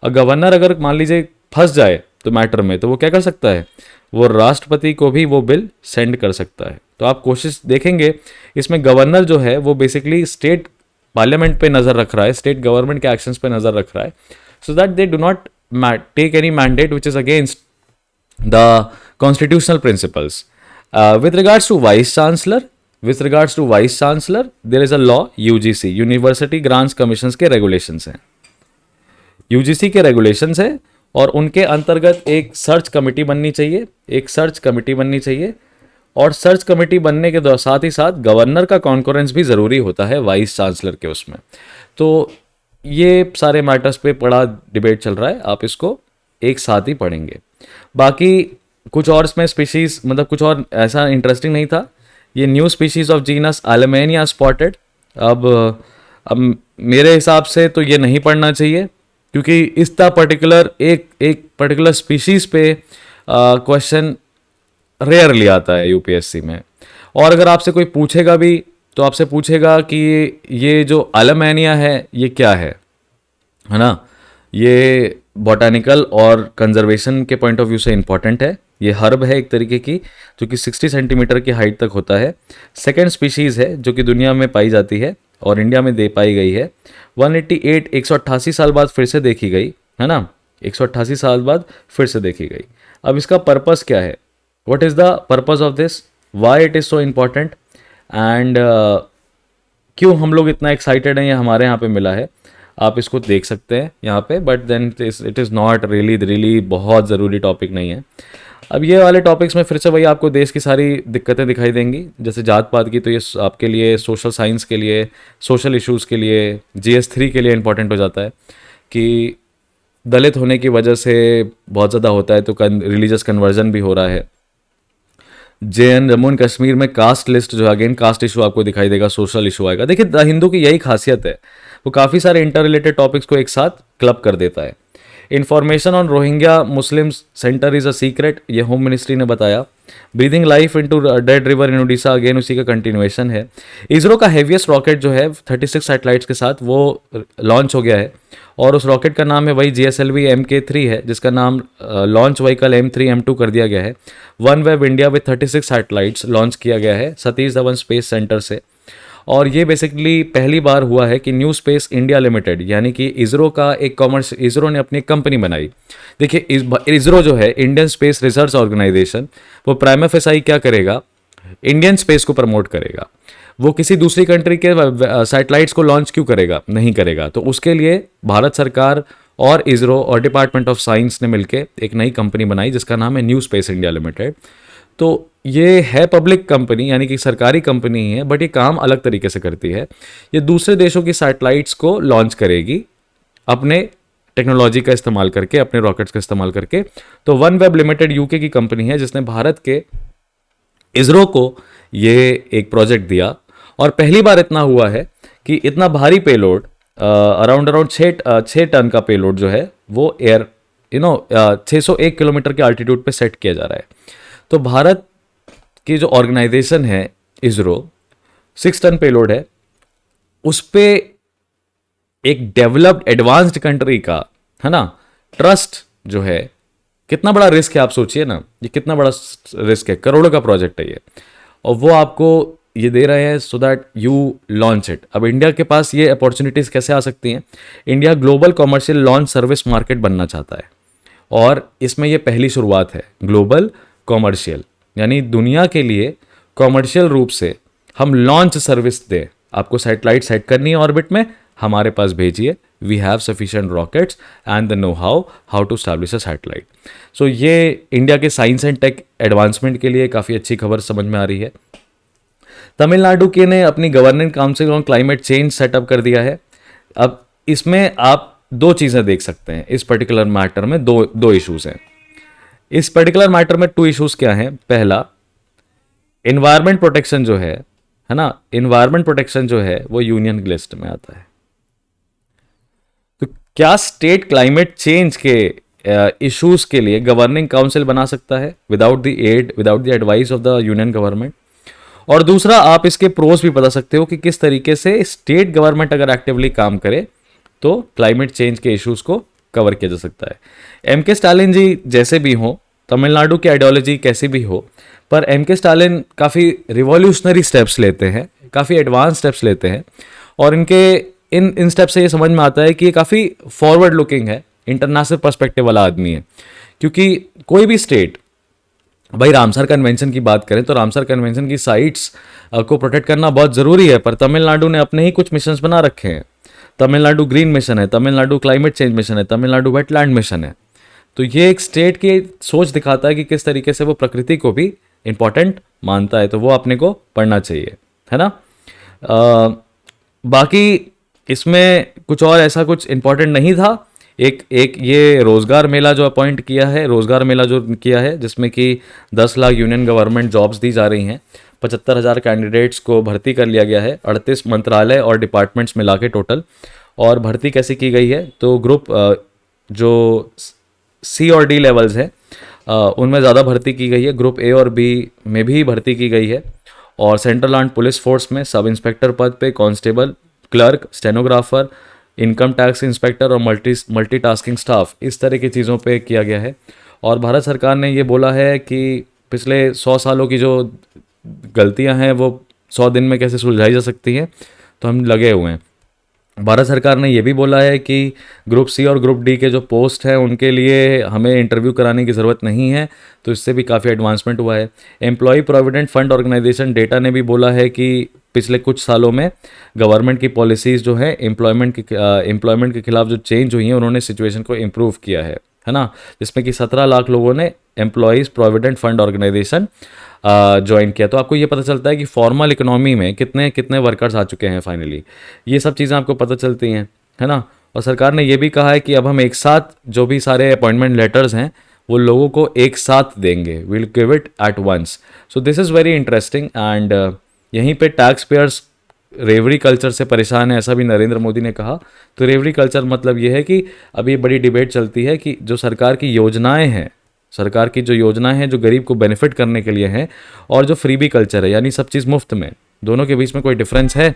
और गवर्नर अगर मान लीजिए फंस जाए तो मैटर में, तो वो क्या कर सकता है, वो राष्ट्रपति को भी वो बिल सेंड कर सकता है। तो आप कोशिश देखेंगे इसमें गवर्नर जो है वो बेसिकली स्टेट पार्लियामेंट पे नज़र रख रहा है, स्टेट गवर्नमेंट के एक्शंस पे नज़र रख रहा है, so that they do not take any mandate which is against the constitutional principles. With regards to vice chancellor, with regards to vice chancellor there is a law, UGC, university grants commissions के regulations हैं, UGC के regulations है, और उनके अंतर्गत एक search committee बननी चाहिए, एक सर्च कमेटी बननी चाहिए। और सर्च कमेटी बनने के साथ ही साथ गवर्नर का कॉन्करेंस भी ज़रूरी होता है वाइस चांसलर के उसमें। तो ये सारे मैटर्स पे बड़ा डिबेट चल रहा है, आप इसको एक साथ ही पढ़ेंगे। बाकी कुछ और इसमें स्पीशीज़, मतलब कुछ और ऐसा इंटरेस्टिंग नहीं था। ये new species of genus Elmenia spotted, अब मेरे हिसाब से तो ये नहीं पढ़ना चाहिए, क्योंकि इस पर्टिकुलर एक पर्टिकुलर स्पीशीज़ पे क्वेश्चन रेयरली आता है यूपीएससी में। और अगर आपसे कोई पूछेगा भी तो आपसे पूछेगा कि ये जो एलमेनिया है ये क्या है ना। ये बॉटैनिकल और कंजर्वेशन के पॉइंट ऑफ व्यू से इंपॉर्टेंट है। ये हर्ब है एक तरीके की, जो कि 60 सेंटीमीटर की हाइट तक होता है। सेकेंड स्पीशीज़ है जो कि दुनिया में पाई जाती है और इंडिया में दे पाई गई है। 188 साल बाद फिर से देखी गई, है ना, 188 साल बाद फिर से देखी गई। अब इसका पर्पस क्या है, what is the purpose of this, why it is so important, and क्यों हम लोग इतना एक्साइटेड हैं, ये हमारे यहाँ पे मिला है। आप इसको देख सकते हैं यहाँ पे, but then it is not really बहुत ज़रूरी टॉपिक नहीं है। अब ये वाले टॉपिक्स में फिर से वही आपको देश की सारी दिक्कतें दिखाई देंगी, जैसे जात पात की, तो ये आपके लिए सोशल साइंस के लिए, सोशल इश्यूज़ के लिए, GS3 के लिए इंपॉर्टेंट हो जाता है कि दलित होने की वजह से बहुत ज़्यादा होता है, तो रिलीजियस कन्वर्जन भी हो रहा है। जम्मू एंड कश्मीर में कास्ट लिस्ट जो है, अगेन कास्ट इशू आपको दिखाई देगा, सोशल इशू आएगा। देखिए द हिंदू की यही खासियत है, वो काफ़ी सारे इंटर रिलेटेड टॉपिक्स को एक साथ क्लब कर देता है। Information on Rohingya Muslim centre is a secret, ये होम मिनिस्ट्री ने बताया। Breathing life into dead river in Orissa, again उसी का कंटिन्यूएशन है। इसरो का हेवीएस्ट रॉकेट जो है 36 सैटेलाइट्स के साथ वो लॉन्च हो गया है, और उस रॉकेट का नाम है वही GSLV MK3 है, जिसका नाम लॉन्च व्हीकल M3M2 कर दिया गया है। One web India with 36 satellites launch किया गया है सतीश धवन स्पेस सेंटर से। और ये बेसिकली पहली बार हुआ है कि न्यू स्पेस इंडिया लिमिटेड, यानी कि इसरो का एक कॉमर्स, इसरो ने अपनी कंपनी बनाई। देखिए इसरो जो है इंडियन स्पेस रिसर्च ऑर्गेनाइजेशन, वो प्राइमा फेसाई क्या करेगा, इंडियन स्पेस को प्रमोट करेगा। वो किसी दूसरी कंट्री के सैटेलाइट्स को लॉन्च क्यों करेगा, नहीं करेगा। तो उसके लिए भारत सरकार और इसरो और डिपार्टमेंट ऑफ साइंस ने मिलकर एक नई कंपनी बनाई जिसका नाम है न्यू स्पेस इंडिया लिमिटेड। तो ये है पब्लिक कंपनी, यानी कि सरकारी कंपनी ही है, बट ये काम अलग तरीके से करती है। ये दूसरे देशों की सैटेलाइट्स को लॉन्च करेगी अपने टेक्नोलॉजी का इस्तेमाल करके, अपने रॉकेट्स का इस्तेमाल करके। तो वन वेब लिमिटेड यूके की कंपनी है जिसने भारत के इसरो को ये एक प्रोजेक्ट दिया। और पहली बार इतना हुआ है कि इतना भारी पेलोड, अराउंड 6 टन का पेलोड जो है वो एयर 601 किलोमीटर के अल्टीट्यूड पे सेट किया जा रहा है। तो भारत की जो ऑर्गेनाइजेशन है इसरो, 6 टन पेलोड है, उस पे एक डेवलप्ड एडवांस्ड कंट्री का, है ना, ट्रस्ट जो है, कितना बड़ा रिस्क है आप सोचिए ना, ये कितना बड़ा रिस्क है, करोड़ों का प्रोजेक्ट है ये, और वो आपको ये दे रहे हैं so that you launch it. अब इंडिया के पास ये अपॉर्चुनिटीज़ कैसे आ सकती हैं? India global commercial launch service market बनना चाहता है, और इसमें ये पहली शुरुआत है। ग्लोबल कॉमर्शियल यानी दुनिया के लिए कॉमर्शियल रूप से हम लॉन्च सर्विस दें। आपको सैटेलाइट सेट करनी है ऑर्बिट में, हमारे पास भेजिए, we have sufficient rockets and the know how to establish a satellite. So ये इंडिया के साइंस एंड टेक एडवांसमेंट के लिए काफ़ी अच्छी खबर समझ में आ रही है। तमिलनाडु के ने अपनी governing council on climate change setup कर दिया है। अब इसमें आप दो चीज़ें देख सकते हैं, इस पर्टिकुलर मैटर में दो इश्यूज हैं। इस पर्टिकुलर मैटर में 2 इश्यूज क्या हैं? पहला, इन्वायरमेंट प्रोटेक्शन जो है ना, इन्वायरमेंट प्रोटेक्शन जो है वो यूनियन लिस्ट में आता है। तो क्या स्टेट क्लाइमेट चेंज के इश्यूज के लिए गवर्निंग काउंसिल बना सकता है without the advice of the union government? और दूसरा, आप इसके प्रोस भी बता सकते हो कि किस तरीके से स्टेट गवर्नमेंट अगर एक्टिवली काम करे तो क्लाइमेट चेंज के इश्यूज को कवर किया जा सकता है। MK स्टालिन जी जैसे भी हो, तमिलनाडु की आइडियोलॉजी कैसी भी हो, पर MK स्टालिन काफ़ी रिवॉल्यूशनरी स्टेप्स लेते हैं, काफ़ी एडवांस स्टेप्स लेते हैं, और इनके इन स्टेप्स से ये समझ में आता है कि ये काफ़ी फॉरवर्ड लुकिंग है, इंटरनेशनल पर्सपेक्टिव वाला आदमी है। क्योंकि कोई भी स्टेट, भाई रामसर कन्वेंशन की बात करें तो रामसर कन्वेंशन की साइट्स को प्रोटेक्ट करना बहुत ज़रूरी है, पर तमिलनाडु ने अपने ही कुछ मिशंस बना रखे हैं। तमिलनाडु ग्रीन मिशन है, तमिलनाडु क्लाइमेट चेंज मिशन है, तमिलनाडु वेटलैंड मिशन है। तो ये एक स्टेट की सोच दिखाता है कि किस तरीके से वो प्रकृति को भी इंपॉर्टेंट मानता है, तो वो अपने को पढ़ना चाहिए, है ना। बाकी इसमें कुछ और ऐसा कुछ इंपॉर्टेंट नहीं था। एक ये रोज़गार मेला जो अपॉइंट किया है, रोज़गार मेला जो किया है, जिसमें कि 10 लाख यूनियन गवर्नमेंट जॉब्स दी जा रही हैं, 75,000 कैंडिडेट्स को भर्ती कर लिया गया है, 38 मंत्रालय और डिपार्टमेंट्स मिला के टोटल। और भर्ती कैसी की गई है? तो ग्रुप जो C और D लेवल्स हैं उनमें ज़्यादा भर्ती की गई है, ग्रुप A और B में भी भर्ती की गई है। और सेंट्रल आर्म्ड पुलिस फोर्स में सब इंस्पेक्टर पद पे constable, clerk, stenographer, income tax inspector और मल्टीटास्किंग स्टाफ, इस तरह की चीज़ों पे किया गया है। और भारत सरकार ने ये बोला है कि पिछले 100 सालों की जो गलतियां हैं वो 100 दिन में कैसे सुलझाई जा सकती हैं, तो हम लगे हुए हैं। भारत सरकार ने यह भी बोला है कि ग्रुप C और ग्रुप D के जो पोस्ट हैं उनके लिए हमें इंटरव्यू कराने की ज़रूरत नहीं है, तो इससे भी काफ़ी एडवांसमेंट हुआ है। Employ provident fund organisation data ने भी बोला है कि पिछले कुछ सालों में गवर्नमेंट की पॉलिसीज़ जो है एम्प्लॉयमेंट के खिलाफ जो चेंज हुई हैं, उन्होंने सिचुएशन को इम्प्रूव किया है ना। जिसमें कि 17 लाख लोगों ने employees provident fund organisation join किया। तो आपको ये पता चलता है कि फॉर्मल इकोनॉमी में कितने वर्कर्स आ चुके हैं फाइनली, ये सब चीज़ें आपको पता चलती हैं, है ना। और सरकार ने ये भी कहा है कि अब हम एक साथ जो भी सारे अपॉइंटमेंट लेटर्स हैं वो लोगों को एक साथ देंगे, will give it at once. So this is very interesting. And यहीं पे टैक्स पेयर्स रेवड़ी कल्चर से परेशान है, ऐसा भी नरेंद्र मोदी ने कहा। तो रेवड़ी कल्चर मतलब ये है कि अभी बड़ी डिबेट चलती है कि जो सरकार की योजनाएं हैं, सरकार की जो योजनाएं हैं जो गरीब को बेनिफिट करने के लिए हैं, और जो फ्रीबी कल्चर है यानी सब चीज़ मुफ्त में, दोनों के बीच में कोई डिफरेंस है।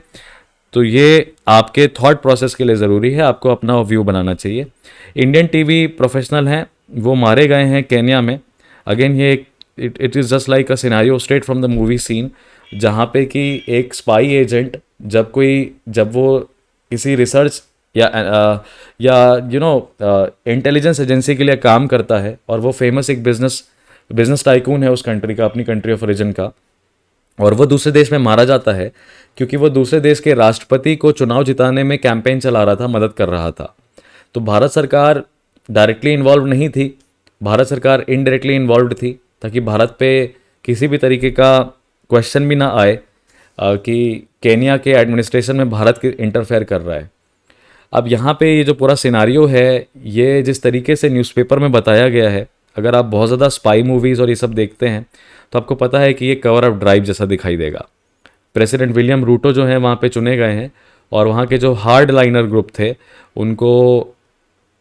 तो ये आपके थॉट प्रोसेस के लिए ज़रूरी है, आपको अपना व्यू बनाना चाहिए। इंडियन टीवी प्रोफेशनल हैं, वो मारे गए हैं केन्या में। अगेन ये it is just like a scenario straight from the movie scene, जहाँ पे कि एक स्पाई एजेंट जब वो किसी रिसर्च या इंटेलिजेंस एजेंसी के लिए काम करता है, और वो फेमस एक बिजनेस टाइकून है उस कंट्री का, अपनी कंट्री ऑफ ओरिजिन का, और वो दूसरे देश में मारा जाता है क्योंकि वो दूसरे देश के राष्ट्रपति को चुनाव जिताने में कैंपेन चला रहा था, मदद कर रहा था। तो भारत सरकार डायरेक्टली इन्वॉल्व नहीं थी, भारत सरकार इनडायरेक्टली इन्वॉल्व थी, ताकि भारत पे किसी भी तरीके का क्वेश्चन भी ना आए कि केन्या के एडमिनिस्ट्रेशन में भारत के इंटरफेयर कर रहा है। अब यहाँ पे ये जो पूरा सिनारियो है, ये जिस तरीके से न्यूज़पेपर में बताया गया है, अगर आप बहुत ज़्यादा स्पाई मूवीज़ और ये सब देखते हैं तो आपको पता है कि ये कवर अप ड्राइव जैसा दिखाई देगा। प्रेसिडेंट विलियम रूटो जो है वहाँ पे चुने गए हैं, और वहाँ के जो हार्ड लाइनर ग्रुप थे उनको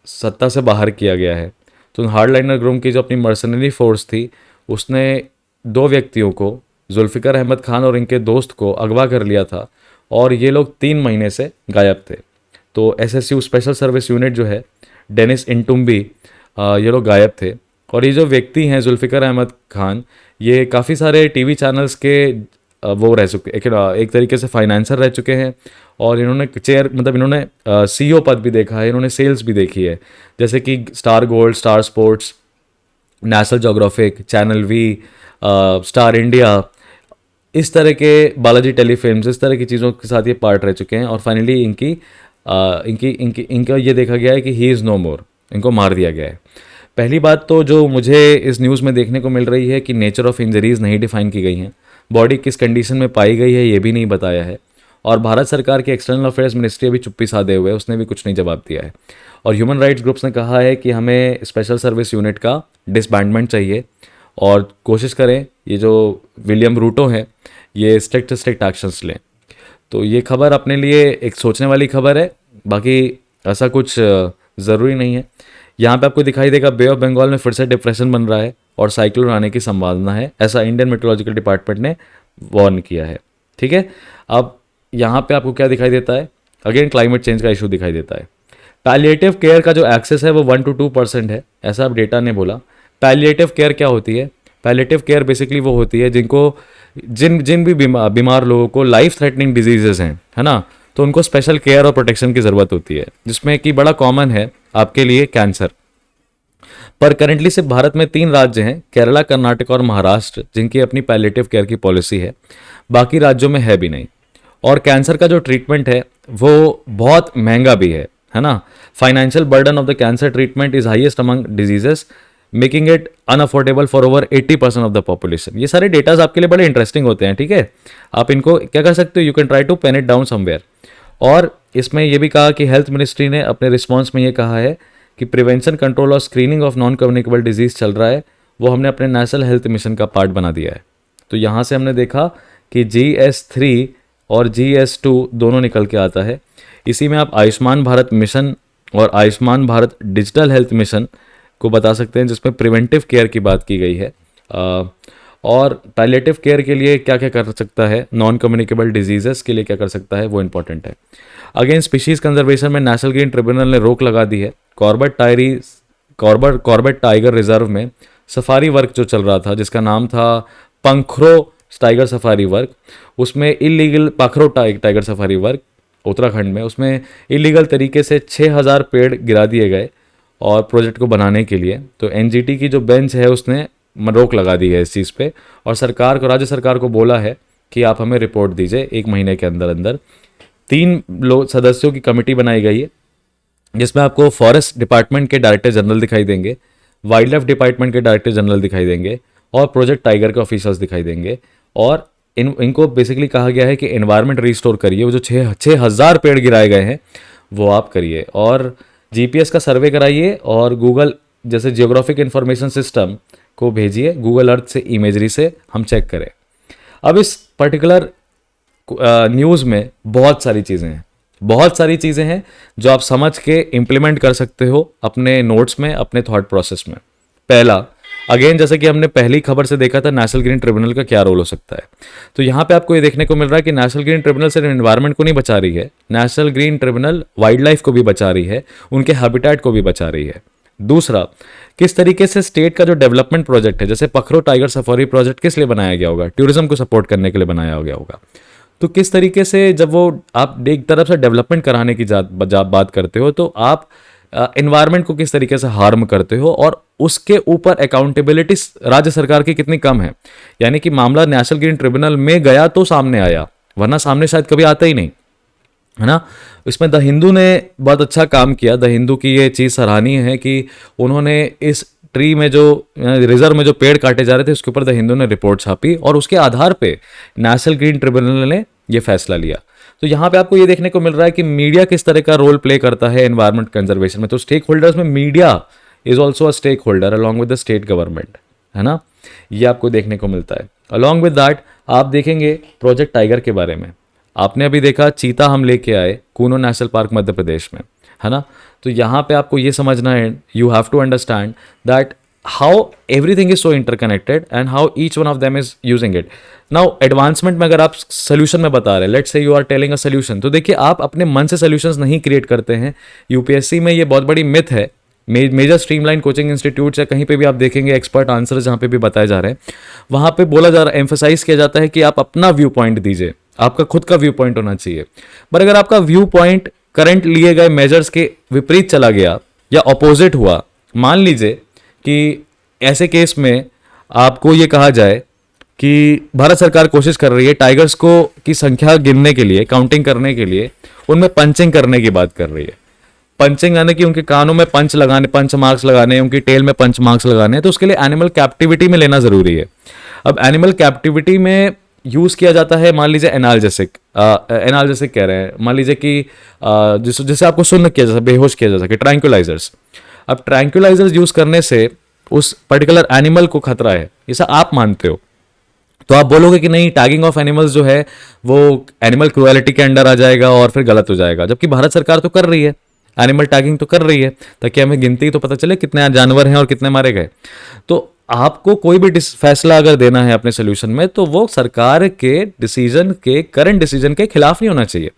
सत्ता से बाहर किया गया है। तो हार्ड लाइनर ग्रुप की जो अपनी मर्सनरी फोर्स थी, उसने दो व्यक्तियों को, जुल्फ़िकर अहमद खान और इनके दोस्त को अगवा कर लिया था, और ये लोग 3 महीने से गायब थे। तो एसएसयू स्पेशल सर्विस यूनिट जो है, डेनिस इंटुम्बी, ये लोग गायब थे। और ये जो व्यक्ति हैं जुल्फ़िकर अहमद खान, ये काफ़ी सारे टीवी चैनल्स के वो रह चुके, एक तरीके से फाइनेंसर रह चुके हैं, और इन्होंने इन्होंने सीईओ पद भी देखा है, इन्होंने सेल्स भी देखी है, जैसे कि Star Gold, Star Sports, National Geographic, Channel V, Star India, इस तरह के बालाजी टेलीफिल्म्स, इस तरह की चीज़ों के साथ ये पार्ट रह चुके हैं। और फाइनली इनका ये देखा गया है कि ही इज़ नो मोर, इनको मार दिया गया है। पहली बात तो जो मुझे इस न्यूज़ में देखने को मिल रही है कि नेचर ऑफ इंजरीज नहीं डिफाइन की गई हैं, बॉडी किस कंडीशन में पाई गई है ये भी नहीं बताया है, और भारत सरकार के एक्सटर्नल अफेयर्स मिनिस्ट्री अभी चुप्पी साधे हुए है, उसने भी कुछ नहीं जवाब दिया है। और ह्यूमन राइट्स ग्रुप्स ने कहा है कि हमें स्पेशल सर्विस यूनिट का डिसबैंडमेंट चाहिए, और कोशिश करें ये जो विलियम रूटो हैं ये स्ट्रिक्ट एक्शंस लें। तो ये खबर अपने लिए एक सोचने वाली खबर है, बाकी ऐसा कुछ ज़रूरी नहीं है। यहाँ पे आपको दिखाई देगा बे ऑफ बंगाल में फिर से डिप्रेशन बन रहा है और साइक्लोन आने की संभावना है, ऐसा इंडियन मेट्रोलॉजिकल डिपार्टमेंट ने वार्न किया है। ठीक है, अब यहाँ पे आपको क्या दिखाई देता है, अगेन क्लाइमेट चेंज का इशू दिखाई देता है। पैलिएटिव केयर का जो एक्सेस है वो 1 to 2% है, ऐसा अब डेटा ने बोला। पैलिएटिव केयर क्या होती है? पैलिएटिव केयर बेसिकली वो होती है जिन भी बीमार लोगों को लाइफ थ्रेटनिंग डिजीजेज हैं, है ना, तो उनको स्पेशल केयर और प्रोटेक्शन की ज़रूरत होती है, जिसमें कि बड़ा कॉमन है आपके लिए कैंसर। पर करेंटली सिर्फ भारत में 3 राज्य हैं, केरला, कर्नाटक और महाराष्ट्र, जिनकी अपनी पैलिएटिव केयर की पॉलिसी है, बाकी राज्यों में है भी नहीं। और कैंसर का जो ट्रीटमेंट है वो बहुत महंगा भी है ना। Financial burden of the cancer treatment is highest among diseases, making it unaffordable for over 80% of the population. ये सारे डेटाज आपके लिए बड़े इंटरेस्टिंग होते हैं, ठीक है, आप इनको क्या कर सकते हो, you can try to pen it down somewhere. और इसमें यह भी कहा कि हेल्थ मिनिस्ट्री ने अपने रिस्पॉन्स में ये कहा है कि प्रिवेंशन, कंट्रोल और screening of non communicable disease चल रहा है, वो हमने अपने नेशनल हेल्थ मिशन का पार्ट बना दिया है। तो यहाँ से हमने देखा कि GS3 और GS2 दोनों निकल के आता है। इसी में आप आयुष्मान भारत मिशन और Ayushman Bharat digital health mission को बता सकते हैं, जिसमें प्रिवेंटिव केयर की बात की गई है। और पैलिएटिव केयर के लिए क्या क्या कर सकता है, नॉन कम्युनिकेबल डिजीजेस के लिए क्या कर सकता है, वो इंपॉर्टेंट है। अगेन स्पीशीज कंजर्वेशन में नेशनल ग्रीन ट्रिब्यूनल ने रोक लगा दी है। कॉर्बेट टाइगर रिजर्व में सफारी वर्क जो चल रहा था, जिसका नाम था पंखरो टाइगर सफारी वर्क, उसमें illegal Pakhro tiger safari work Uttarakhand में, उसमें इलीगल तरीके से 6000 पेड़ गिरा दिए गए और प्रोजेक्ट को बनाने के लिए। तो NGT की जो बेंच है उसने रोक लगा दी है इस चीज़ पे, और सरकार को, राज्य सरकार को बोला है कि आप हमें रिपोर्ट दीजिए 1 महीने के अंदर अंदर। 3 सदस्यों की कमेटी बनाई गई है, जिसमें आपको फॉरेस्ट डिपार्टमेंट के डायरेक्टर जनरल दिखाई देंगे, वाइल्ड लाइफ डिपार्टमेंट के डायरेक्टर जनरल दिखाई देंगे, और प्रोजेक्ट टाइगर के ऑफिसर्स दिखाई देंगे। और इनको बेसिकली कहा गया है कि एनवायरनमेंट रिस्टोर करिए, वो जो 6000 पेड़ गिराए गए हैं वो आप करिए, और GPS का सर्वे कराइए, और गूगल जैसे जियोग्राफिक इंफॉर्मेशन सिस्टम को भेजिए, गूगल अर्थ से इमेजरी से हम चेक करें। अब इस पर्टिकुलर न्यूज़ में बहुत सारी चीज़ें हैं, बहुत सारी चीज़ें हैं जो आप समझ के इम्प्लीमेंट कर सकते हो अपने नोट्स में, अपने थॉट प्रोसेस में। पहला, अगेन जैसे कि हमने पहली खबर से देखा था, नेशनल ग्रीन ट्रिब्यूनल का क्या रोल हो सकता है। तो यहाँ पे आपको ये देखने को मिल रहा है कि नेशनल ग्रीन ट्रिब्यूनल सिर्फ एनवायरनमेंट को नहीं बचा रही है, national green tribunal wild life को भी बचा रही है, उनके हैबिटेट को भी बचा रही है। दूसरा, किस तरीके से स्टेट का जो डेवलपमेंट प्रोजेक्ट है, जैसे पखरो टाइगर सफारी प्रोजेक्ट किस लिए बनाया गया होगा, टूरिज्म को सपोर्ट करने के लिए बनाया गया होगा। तो किस तरीके से जब वो आप एक तरफ से डेवलपमेंट कराने की बात करते हो, तो आप एनवायरनमेंट को किस तरीके से हार्म करते हो, और उसके ऊपर अकाउंटेबिलिटी राज्य सरकार की कितनी कम है। यानी कि मामला नेशनल ग्रीन ट्रिब्यूनल में गया तो सामने आया, वरना सामने शायद कभी आता ही नहीं, है ना। इसमें द हिंदू ने बहुत अच्छा काम किया। द हिंदू की ये चीज़ सराहनीय है कि उन्होंने इस ट्री में जो रिजर्व में जो पेड़ काटे जा रहे थे उसके ऊपर द हिंदू ने रिपोर्ट छापी, और उसके आधार पे नेशनल ग्रीन ट्रिब्यूनल ने ये फैसला लिया। तो यहाँ पे आपको ये देखने को मिल रहा है कि मीडिया किस तरह का रोल प्ले करता है एनवायरमेंट कंजर्वेशन में। तो स्टेक होल्डर्स में media is also a stake holder along with the state government, है ना। ये आपको देखने को मिलता है। अलॉन्ग विद दैट आप देखेंगे प्रोजेक्ट टाइगर के बारे में। आपने अभी देखा चीता हम लेके आए कूनो नेशनल पार्क मध्य प्रदेश में, है ना। तो यहाँ पे आपको ये समझना है, you have to understand that how everything is so interconnected and how each one of them is using it. Now advancement में अगर आप सोल्यूशन में बता रहे हैं, let's say you are telling a solution, तो देखिए आप अपने मन से सोल्यूशंस नहीं क्रिएट करते हैं। यूपीएससी में ये बहुत बड़ी मिथ है। मेजर स्ट्रीमलाइन कोचिंग इंस्टीट्यूट या कहीं पे भी आप देखेंगे एक्सपर्ट आंसर जहाँ पे भी बताए जा रहे हैं, वहाँ पे बोला जा रहा है, एम्फोसाइज किया जाता है कि आप अपना व्यू पॉइंट दीजिए, आपका खुद का व्यू पॉइंट होना चाहिए। पर अगर आपका व्यू पॉइंट करंट लिए गए मेजर्स के विपरीत चला गया या ऑपोजिट हुआ, मान लीजिए कि ऐसे केस में आपको ये कहा जाए कि भारत सरकार कोशिश कर रही है टाइगर्स को की संख्या गिनने के लिए, काउंटिंग करने के लिए उनमें पंचिंग करने की बात कर रही है। पंचिंग यानी कि उनके कानों में पंच लगाने, पंच मार्क्स लगाने, उनकी टेल में पंच मार्क्स लगाने, तो उसके लिए एनिमल कैप्टिविटी में लेना जरूरी है। अब एनिमल कैप्टिविटी में यूज किया जाता है, मान लीजिए एनाल्जेसिक, एनाल्जेसिक कह रहे हैं, मान लीजिए कि जैसे आपको सुन्न किया जा सके, बेहोश किया जा सके, ट्रैंक्विलाइजर्स। अब ट्रैंक्विलाइजर्स यूज करने से उस पर्टिकुलर एनिमल को खतरा है, ऐसा आप मानते हो, तो आप बोलोगे कि नहीं, टैगिंग ऑफ एनिमल्स जो है वो एनिमल क्रुएलिटी के अंडर आ जाएगा और फिर गलत हो जाएगा। जबकि भारत सरकार तो कर रही है, एनिमल टैगिंग तो कर रही है, ताकि हमें गिनती तो पता चले कितने जानवर हैं और कितने मारे गए। तो आपको कोई भी फैसला अगर देना है अपने सोल्यूशन में, तो वो सरकार के डिसीजन के, करंट डिसीजन के खिलाफ नहीं होना चाहिए।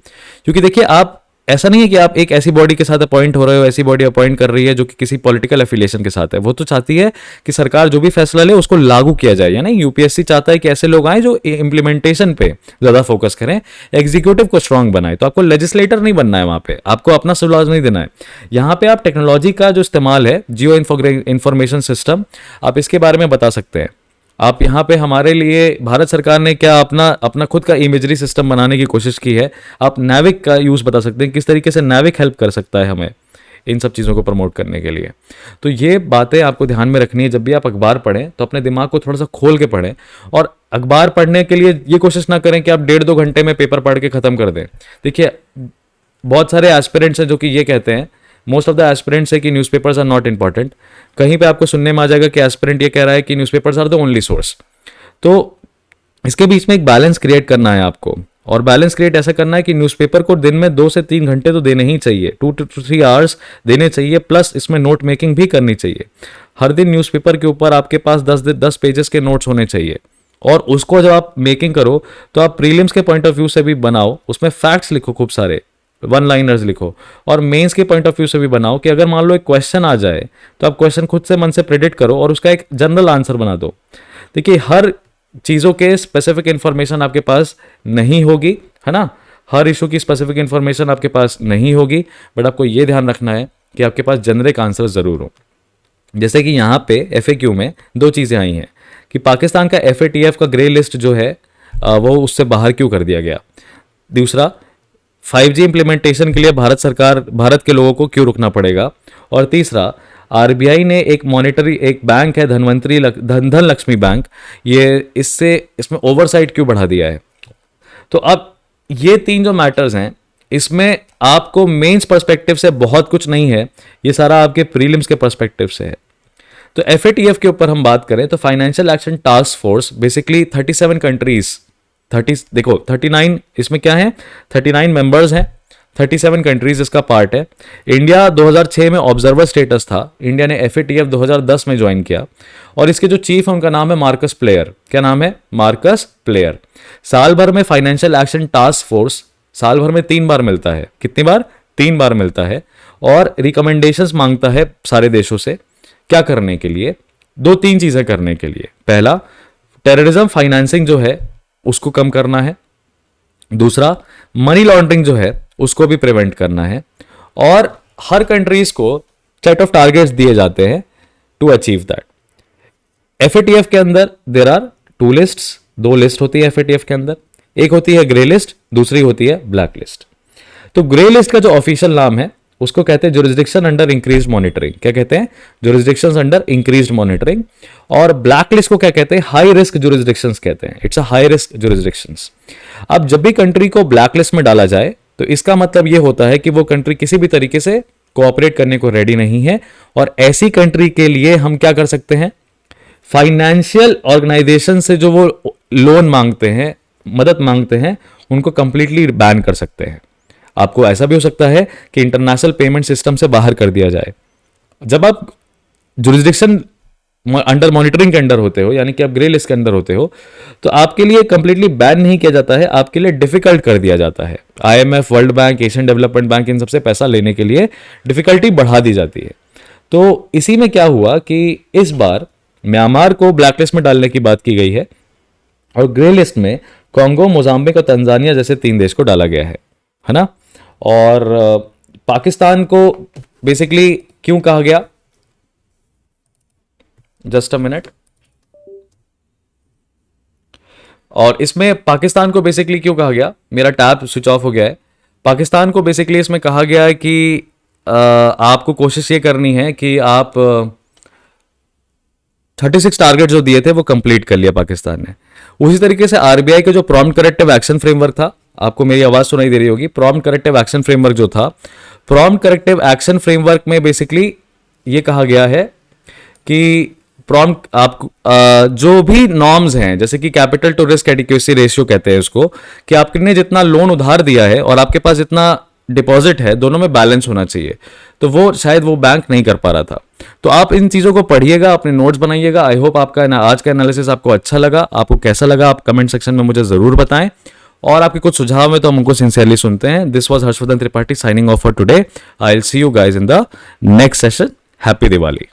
क्योंकि देखिए, आप ऐसा नहीं है कि आप एक ऐसी बॉडी के साथ अपॉइंट हो रहे हो, ऐसी बॉडी अपॉइंट कर रही है जो कि किसी पॉलिटिकल एफिलिएशन के साथ है। वो तो चाहती है कि सरकार जो भी फैसला ले उसको लागू किया जाए। यानी यूपीएससी चाहता है कि ऐसे लोग आए जो इम्प्लीमेंटेशन पे ज्यादा फोकस करें, एग्जीक्यूटिव को स्ट्रांग बनाए। तो आपको लेजिस्लेटर नहीं बनना है, वहां पे आपको अपना सुलझाव नहीं देना है। यहाँ पे आप टेक्नोलॉजी का जो इस्तेमाल है, जियो इंफॉर्मेशन सिस्टम, आप इसके बारे में बता सकते हैं। आप यहाँ पे हमारे लिए भारत सरकार ने क्या अपना खुद का इमेजरी सिस्टम बनाने की कोशिश की है। आप नाविक का यूज़ बता सकते हैं, किस तरीके से नाविक हेल्प कर सकता है हमें इन सब चीज़ों को प्रमोट करने के लिए। तो ये बातें आपको ध्यान में रखनी है। जब भी आप अखबार पढ़ें तो अपने दिमाग को थोड़ा सा खोल के पढ़ें, और अखबार पढ़ने के लिए ये कोशिश ना करें कि आप 1.5-2 घंटे में पेपर पढ़ के ख़त्म कर दें। देखिए, बहुत सारे एस्पिरेंट्स हैं जो कि ये कहते हैं, मोस्ट ऑफ द एस्पिरेंट्स है कि न्यूज़पेपर्स आर नॉट इंपॉर्टेंट। कहीं पे आपको सुनने में आ जाएगा कि एस्पिरेंट ये कह रहा है कि newspapers are the only source. तो इसके बीच में एक बैलेंस क्रिएट करना है आपको, और बैलेंस क्रिएट ऐसा करना है कि न्यूज़पेपर को दिन में 2 से 3 घंटे तो देने ही चाहिए, 2 to 3 आवर्स देने चाहिए, प्लस इसमें नोट मेकिंग भी करनी चाहिए। हर दिन न्यूज़पेपर के ऊपर आपके पास 10 पेजेस के नोट्स होने चाहिए, और उसको जब आप मेकिंग करो तो आप प्रीलिम्स के पॉइंट ऑफ व्यू से भी बनाओ, उसमें फैक्ट्स लिखो, खूब सारे 1 लाइनर्स लिखो, और मेंस के पॉइंट ऑफ व्यू से भी बनाओ कि अगर मान लो एक क्वेश्चन आ जाए तो आप क्वेश्चन खुद से मन से प्रेडिक्ट करो और उसका एक जनरल आंसर बना दो। देखिए, हर चीज़ों के स्पेसिफिक इंफॉर्मेशन आपके पास नहीं होगी, है ना, हर इशू की स्पेसिफिक इंफॉर्मेशन आपके पास नहीं होगी, बट आपको ये ध्यान रखना है कि आपके पास जेनरिक आंसर जरूर हो। जैसे कि यहाँ पे FAQ में 2 चीज़ें आई हैं कि पाकिस्तान का FATF का ग्रे लिस्ट जो है वो उससे बाहर क्यों कर दिया गया। दूसरा, 5G इम्प्लीमेंटेशन के लिए भारत के लोगों को क्यों रुकना पड़ेगा। और तीसरा, RBI ने एक बैंक है धन लक्ष्मी बैंक, इसमें ओवरसाइट क्यों बढ़ा दिया है। तो अब ये 3 जो मैटर्स हैं, इसमें आपको मेंस पर्सपेक्टिव से बहुत कुछ नहीं है, ये सारा आपके प्रीलिम्स के पर्सपेक्टिव से है। तो FATF के ऊपर हम बात करें तो financial action task force basically 37 countries देखो 39 इसमें क्या है, 39 मेंबर्स हैं, 37 कंट्रीज इसका पार्ट है। इंडिया 2006 में ऑब्जर्वर स्टेटस था। इंडिया ने FATF 2010 में ज्वाइन किया और इसके जो चीफ है उनका नाम है मार्कस प्लेयर। क्या नाम है? Marcus player. साल भर में फाइनेंशियल एक्शन टास्क फोर्स साल भर में 3 बार मिलता है। कितनी बार? 3 बार मिलता है और रिकमेंडेशंस मांगता है सारे देशों से। क्या करने के लिए? 2-3 चीजें करने के लिए। पहला, टेररिज्म फाइनेंसिंग जो है उसको कम करना है। दूसरा, मनी लॉन्ड्रिंग जो है उसको भी प्रिवेंट करना है। और हर कंट्रीज को सेट ऑफ टारगेट्स दिए जाते हैं टू अचीव दैट। FATF के अंदर देयर आर 2 लिस्ट्स, 2 लिस्ट होती है FATF के अंदर। एक होती है ग्रे लिस्ट, दूसरी होती है ब्लैक लिस्ट। तो ग्रे लिस्ट का जो ऑफिशियल नाम है उसको कहते हैं जुरिस्डिक्शन अंडर इंक्रीज मॉनिटरिंग। क्या कहते हैं? Jurisdictions under increased monitoring. और ब्लैक लिस्ट को क्या कहते हैं? हाई रिस्क जुरिस्डिक्शंस कहते हैं। It's a high risk jurisdictions. अब जब भी कंट्री को ब्लैक लिस्ट में डाला जाए तो इसका मतलब यह होता है कि वो कंट्री किसी भी तरीके से कोऑपरेट करने को रेडी नहीं है। और ऐसी कंट्री के लिए हम क्या कर सकते हैं? फाइनेंशियल ऑर्गेनाइजेशन से जो वो लोन मांगते हैं, मदद मांगते हैं, उनको कंप्लीटली बैन कर सकते हैं। आपको ऐसा भी हो सकता है कि इंटरनेशनल पेमेंट सिस्टम से बाहर कर दिया जाए। जब आप जुरिस्डिक्शन अंडर मॉनिटरिंग के अंडर होते हो, यानी कि आप ग्रे लिस्ट के अंदर होते हो, तो आपके लिए कंप्लीटली बैन नहीं किया जाता है, आपके लिए डिफिकल्ट कर दिया जाता है। IMF, world bank, Asian development bank, इन सबसे पैसा लेने के लिए डिफिकल्टी बढ़ा दी जाती है। तो इसी में क्या हुआ कि इस बार म्यांमार को ब्लैक लिस्ट में डालने की बात की गई है और ग्रे लिस्ट में कॉन्गो, मोजाम्बिक और तंजानिया जैसे 3 देश को डाला गया है ना। और पाकिस्तान को बेसिकली क्यों कहा गया? Just a minute. और इसमें पाकिस्तान को बेसिकली क्यों कहा गया? मेरा टैब स्विच ऑफ हो गया है। पाकिस्तान को बेसिकली इसमें कहा गया है कि आपको कोशिश ये करनी है कि आप 36 टारगेट जो दिए थे वो कंप्लीट कर लिया पाकिस्तान ने। उसी तरीके से RBI का जो प्रॉम्प्ट करेक्टिव एक्शन फ्रेमवर्क था, आपको मेरी आवाज सुनाई दे रही होगी, प्रॉम्प्ट करेक्टिव एक्शन फ्रेमवर्क जो था, प्रॉम्प्ट करेक्टिव एक्शन फ्रेमवर्क में बेसिकली ये कहा गया है कि प्रॉम्प्ट आप जो भी नॉर्म्स हैं, जैसे कि capital to risk adequacy ratio कहते हैं उसको, कि आपने जितना लोन उधार दिया है और आपके पास जितना डिपॉजिट है, दोनों में बैलेंस होना चाहिए। तो वो शायद वो बैंक नहीं कर पा रहा था। तो आप इन चीजों को पढ़िएगा, अपने नोट्स बनाइएगा। आई होप आपका आज का एनालिसिस आपको अच्छा लगा। आपको कैसा लगा आप कमेंट सेक्शन में मुझे जरूर बताएं और आपके कुछ सुझाव है तो हम उनको सिंसियरली सुनते हैं। This was Harshvardhan Tripathi signing off for today. I will see you guys in the next session. Happy Diwali.